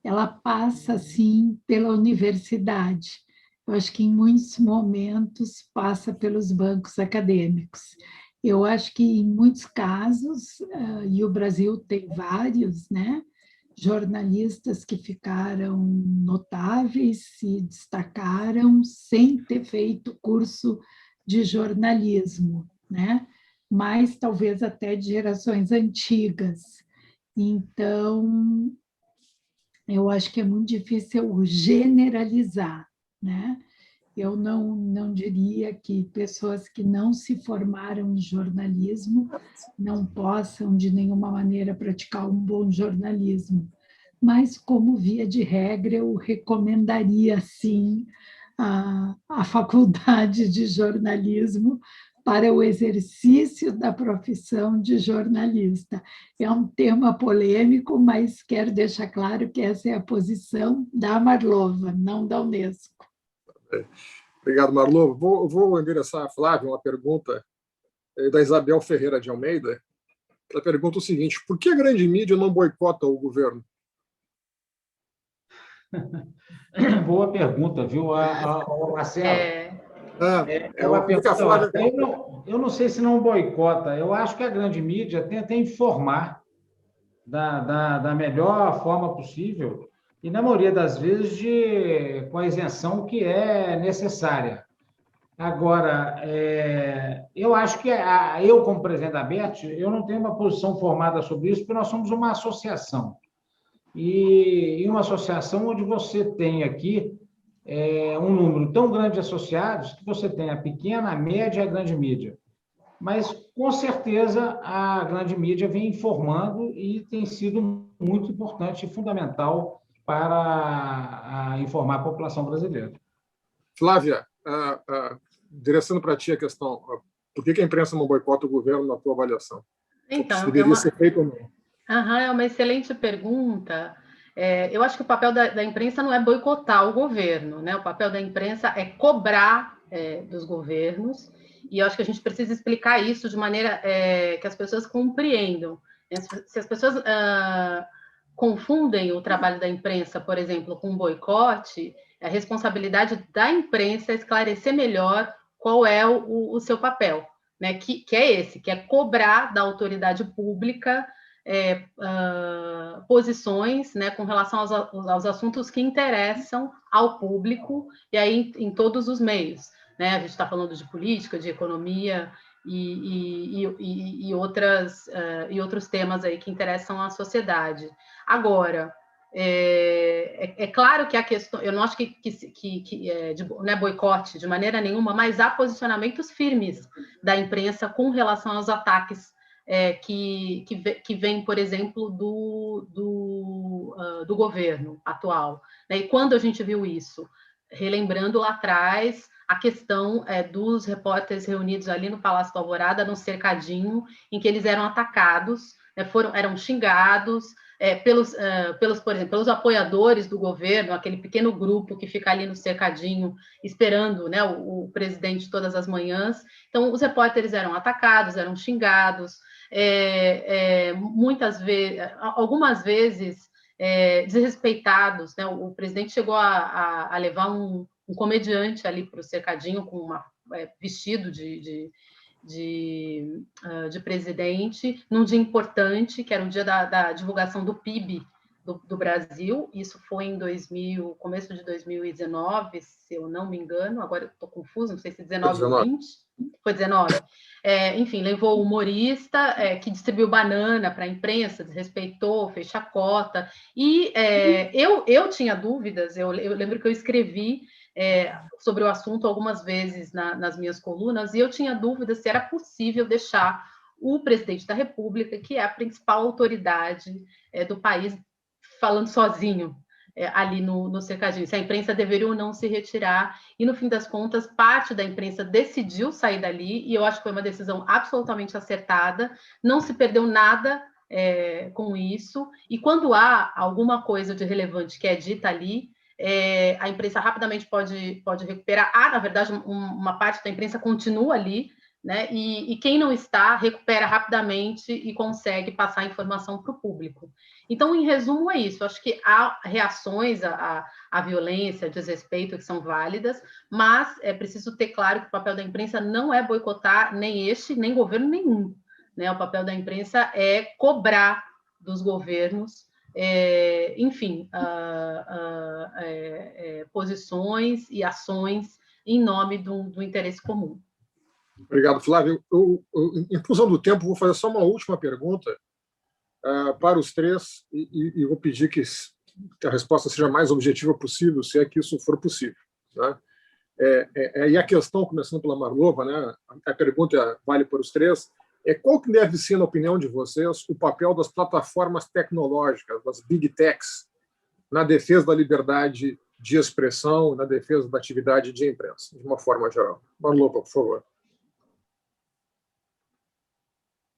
ela passa, sim, pela universidade. Eu acho que, em muitos momentos, passa pelos bancos acadêmicos. Eu acho que, em muitos casos, e o Brasil tem vários, né, jornalistas que ficaram notáveis, se destacaram sem ter feito curso de jornalismo, né? Mas talvez até de gerações antigas. Então, eu acho que é muito difícil generalizar, né? Eu não diria que pessoas que não se formaram em jornalismo não possam, de nenhuma maneira, praticar um bom jornalismo. Mas, como via de regra, eu recomendaria, sim, a faculdade de jornalismo para o exercício da profissão de jornalista. É um tema polêmico, mas quero deixar claro que essa é a posição da Marlova, não da Unesco. Obrigado, Marlova. Vou endereçar a Flávia uma pergunta da Isabel Ferreira de Almeida. Ela pergunta o seguinte: por que a grande mídia não boicota o governo? Boa pergunta, viu, Marcelo? É uma pergunta. Eu não sei se não boicota. Eu acho que a grande mídia tenta informar da melhor forma possível e, na maioria das vezes, com a isenção que é necessária. Agora, eu acho que eu, como presidente da BERT, eu não tenho uma posição formada sobre isso, porque nós somos uma associação. E uma associação onde você tem aqui um número tão grande de associados que você tem a pequena, a média e a grande mídia. Mas, com certeza, a grande mídia vem informando e tem sido muito importante e fundamental para informar a população brasileira. Flávia, direcionando para ti a questão, por que a imprensa não boicota o governo na tua avaliação? Então, se deveria ser feito ou não? É uma excelente pergunta. Eu acho que o papel da imprensa não é boicotar o governo, né? O papel da imprensa é cobrar dos governos, e eu acho que a gente precisa explicar isso de maneira que as pessoas compreendam. Se as pessoas confundem o trabalho da imprensa, por exemplo, com um boicote, a responsabilidade da imprensa é esclarecer melhor qual é o seu papel, né? Que é esse, que é cobrar da autoridade pública posições, né, com relação aos assuntos que interessam ao público, e aí em todos os meios, né? A gente está falando de política, de economia e outros temas aí que interessam à sociedade. Agora, é claro que a questão, eu não acho que não é boicote de maneira nenhuma, mas há posicionamentos firmes da imprensa com relação aos ataques que vem, por exemplo, do governo atual, né? E quando a gente viu isso? Relembrando lá atrás a questão dos repórteres reunidos ali no Palácio do Alvorada, no cercadinho, em que eles eram atacados, né? Eram xingados por exemplo, pelos apoiadores do governo, aquele pequeno grupo que fica ali no cercadinho esperando, né, o presidente todas as manhãs. Então, os repórteres eram atacados, eram xingados, muitas vezes, algumas vezes desrespeitados, né? O presidente chegou a levar um comediante ali para o cercadinho com vestido de presidente, num dia importante, que era o dia da divulgação do PIB do Brasil. Isso foi em começo de 2019, se eu não me engano, agora eu estou confusa, não sei se 19 ou 20. Foi 19. Enfim, levou o humorista que distribuiu banana para a imprensa, desrespeitou, fez chacota. E eu tinha dúvidas, eu lembro que eu escrevi sobre o assunto algumas vezes nas minhas colunas, e eu tinha dúvidas se era possível deixar o presidente da República, que é a principal autoridade do país, falando sozinho ali no cercadinho, se a imprensa deveria ou não se retirar, e no fim das contas, parte da imprensa decidiu sair dali, e eu acho que foi uma decisão absolutamente acertada, não se perdeu nada com isso, e quando há alguma coisa de relevante que é dita ali, a imprensa rapidamente pode recuperar. Na verdade, uma parte da imprensa continua ali, né? E quem não está, recupera rapidamente e consegue passar a informação para o público. Então, em resumo, é isso. Eu acho que há reações à violência, ao desrespeito, que são válidas, mas é preciso ter claro que o papel da imprensa não é boicotar nem nem governo nenhum, né? O papel da imprensa é cobrar dos governos, enfim, posições e ações em nome do interesse comum. Obrigado, Flávio. Em função do tempo, vou fazer só uma última pergunta para os três e vou pedir que a resposta seja a mais objetiva possível, se é que isso for possível, né? E a questão, começando pela Marlova, né, a pergunta vale para os três, qual que deve ser, na opinião de vocês, o papel das plataformas tecnológicas, das big techs, na defesa da liberdade de expressão, na defesa da atividade de imprensa, de uma forma geral? Marlova, por favor.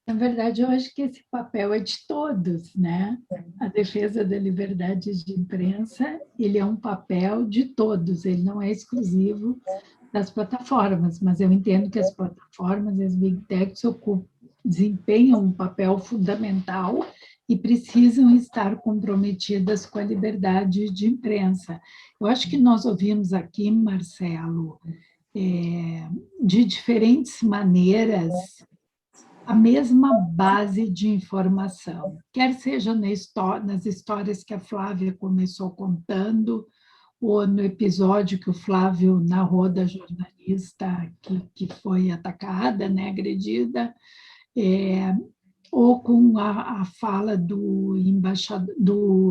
Na verdade, eu acho que esse papel é de todos, né? A defesa da liberdade de imprensa, ele é um papel de todos, ele não é exclusivo das plataformas, mas eu entendo que as plataformas e as big techs desempenham um papel fundamental e precisam estar comprometidas com a liberdade de imprensa. Eu acho que nós ouvimos aqui, Marcelo, de diferentes maneiras, a mesma base de informação, quer seja nas histórias que a Flávia começou contando, ou no episódio que o Flávio narrou da jornalista que foi atacada, né, agredida, ou com a fala do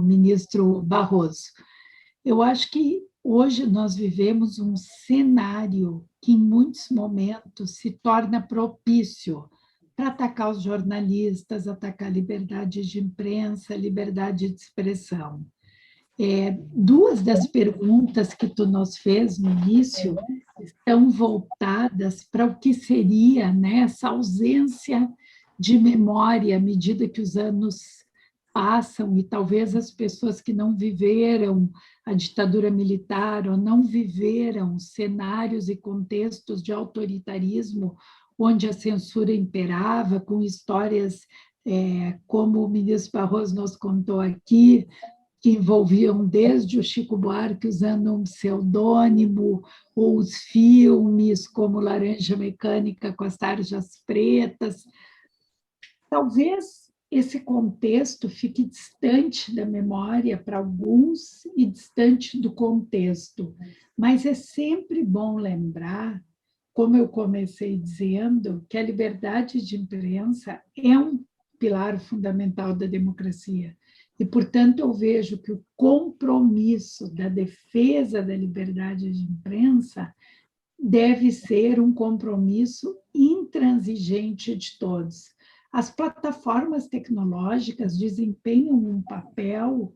ministro Barroso. Eu acho que hoje nós vivemos um cenário que, em muitos momentos, se torna propício para atacar os jornalistas, atacar a liberdade de imprensa, liberdade de expressão. Duas das perguntas que tu nos fez no início estão voltadas para o que seria, né, essa ausência de memória à medida que os anos passam, e talvez as pessoas que não viveram a ditadura militar ou não viveram cenários e contextos de autoritarismo onde a censura imperava, com histórias como o ministro Barroso nos contou aqui, que envolviam desde o Chico Buarque usando um pseudônimo, ou os filmes como Laranja Mecânica com as Tarjas Pretas. Talvez esse contexto fique distante da memória para alguns e distante do contexto, mas é sempre bom lembrar, como eu comecei dizendo, que a liberdade de imprensa é um pilar fundamental da democracia. E, portanto, eu vejo que o compromisso da defesa da liberdade de imprensa deve ser um compromisso intransigente de todos. As plataformas tecnológicas desempenham um papel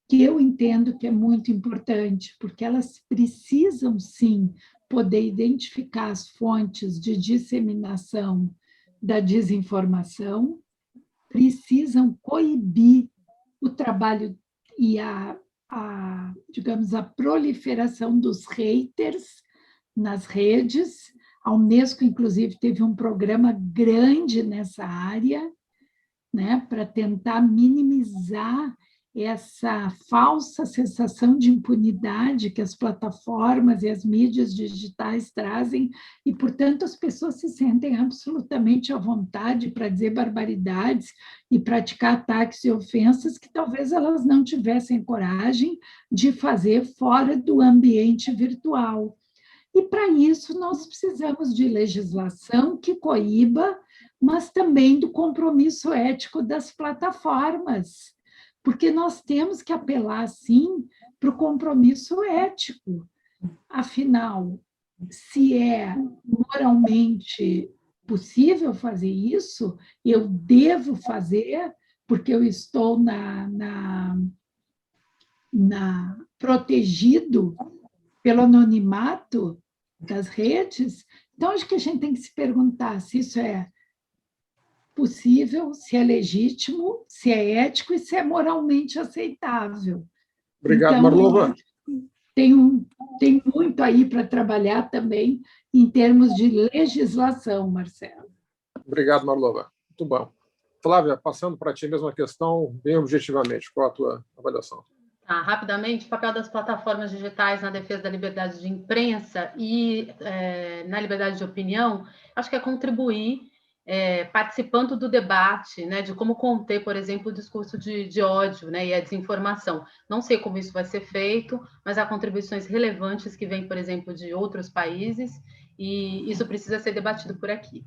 que eu entendo que é muito importante, porque elas precisam, sim, poder identificar as fontes de disseminação da desinformação, precisam coibir o trabalho e digamos, a proliferação dos haters nas redes. A Unesco, inclusive, teve um programa grande nessa área, né, para tentar minimizar essa falsa sensação de impunidade que as plataformas e as mídias digitais trazem, e, portanto, as pessoas se sentem absolutamente à vontade para dizer barbaridades e praticar ataques e ofensas que talvez elas não tivessem coragem de fazer fora do ambiente virtual. E, para isso, nós precisamos de legislação que coíba, mas também do compromisso ético das plataformas, porque nós temos que apelar, sim, para o compromisso ético. Afinal, se é moralmente possível fazer isso, eu devo fazer, porque eu estou protegido pelo anonimato das redes. Então, acho que a gente tem que se perguntar se isso é possível, se é legítimo, se é ético e se é moralmente aceitável. Obrigado, então, Marlova. Tem muito aí para trabalhar também em termos de legislação, Marcelo. Obrigado, Marlova. Muito bom. Flávia, passando para ti a mesma questão, bem objetivamente, qual a tua avaliação? Rapidamente, o papel das plataformas digitais na defesa da liberdade de imprensa e na liberdade de opinião, acho que é contribuir participando do debate, né, de como conter, por exemplo, o discurso de ódio, né, e a desinformação. Não sei como isso vai ser feito, mas há contribuições relevantes que vêm, por exemplo, de outros países, e isso precisa ser debatido por aqui.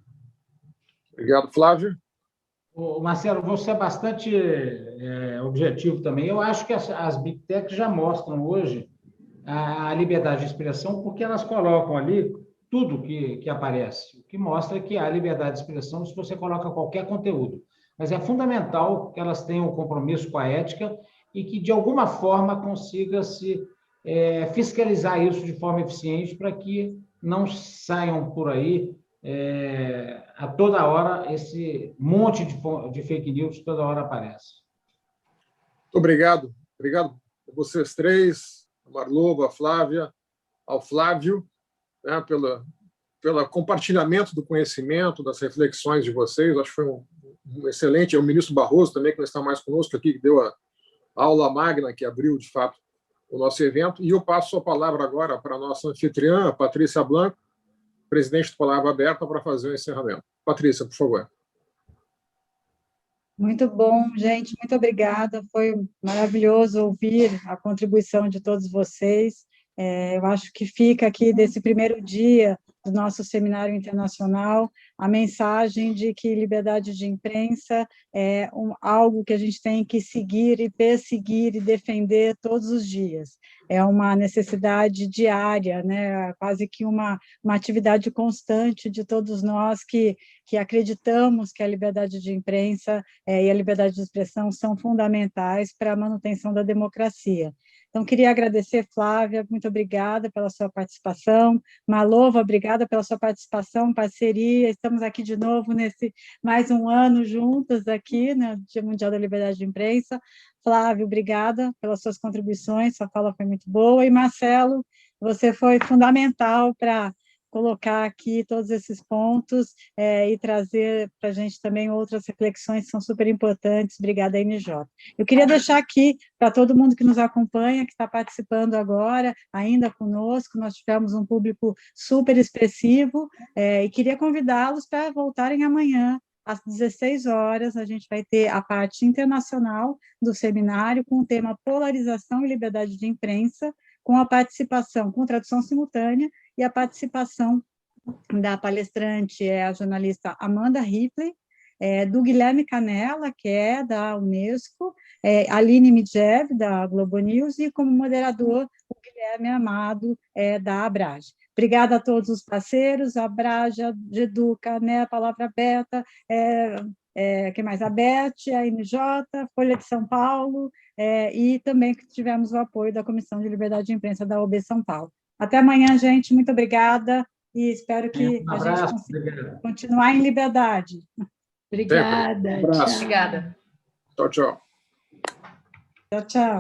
Obrigado, Flávio. Marcelo, você é bastante objetivo também. Eu acho que as Big Techs já mostram hoje a liberdade de expressão, porque elas colocam ali tudo que aparece, o que mostra que há liberdade de expressão se você coloca qualquer conteúdo. Mas é fundamental que elas tenham um compromisso com a ética e que, de alguma forma, consiga-se fiscalizar isso de forma eficiente para que não saiam por aí a toda hora esse monte de fake news, toda hora aparece. Muito obrigado. Obrigado a vocês três, a Marlova, a Flávia, ao Flávio, né, pelo compartilhamento do conhecimento, das reflexões de vocês. Acho que foi um excelente. É o ministro Barroso também, que não está mais conosco aqui, que deu a aula magna, que abriu, de fato, o nosso evento. E eu passo a palavra agora para a nossa anfitriã, a Patrícia Blanco, presidente do Palavra Aberta, para fazer o encerramento. Patrícia, por favor. Muito bom, gente, muito obrigada. Foi maravilhoso ouvir a contribuição de todos vocês. Eu acho que fica aqui desse primeiro dia do nosso seminário internacional a mensagem de que liberdade de imprensa é algo que a gente tem que seguir e perseguir e defender todos os dias. É uma necessidade diária, né? Quase que uma atividade constante de todos nós que acreditamos que a liberdade de imprensa e a liberdade de expressão são fundamentais para a manutenção da democracia. Então, queria agradecer, Flávia, muito obrigada pela sua participação. Marlova, obrigada pela sua participação, parceria. Estamos aqui de novo nesse mais um ano juntas aqui, no Dia Mundial da Liberdade de Imprensa. Flávio, obrigada pelas suas contribuições, sua fala foi muito boa. E, Marcelo, você foi fundamental para colocar aqui todos esses pontos e trazer para a gente também outras reflexões que são super importantes. Obrigada, NJ. Eu queria deixar aqui para todo mundo que nos acompanha, que está participando agora, ainda conosco, nós tivemos um público super expressivo, e queria convidá-los para voltarem amanhã, às 16 horas, a gente vai ter a parte internacional do seminário com o tema Polarização e Liberdade de Imprensa, com a participação, com tradução simultânea, e a participação da palestrante a jornalista Amanda Ripley, do Guilherme Canella, que é da Unesco, Aline Midjev, da Globo News, e como moderador, o Guilherme Amado, da Abrage. Obrigada a todos os parceiros, a Abrage, a Educa, né, a Palavra Aberta, quem mais? A Beth, a NJ, Folha de São Paulo, e também tivemos o apoio da Comissão de Liberdade de Imprensa da OAB São Paulo. Até amanhã, gente, muito obrigada, e espero que a gente consiga continuar em liberdade. Obrigada. Um abraço. Obrigada. Tchau, tchau. Tchau, tchau.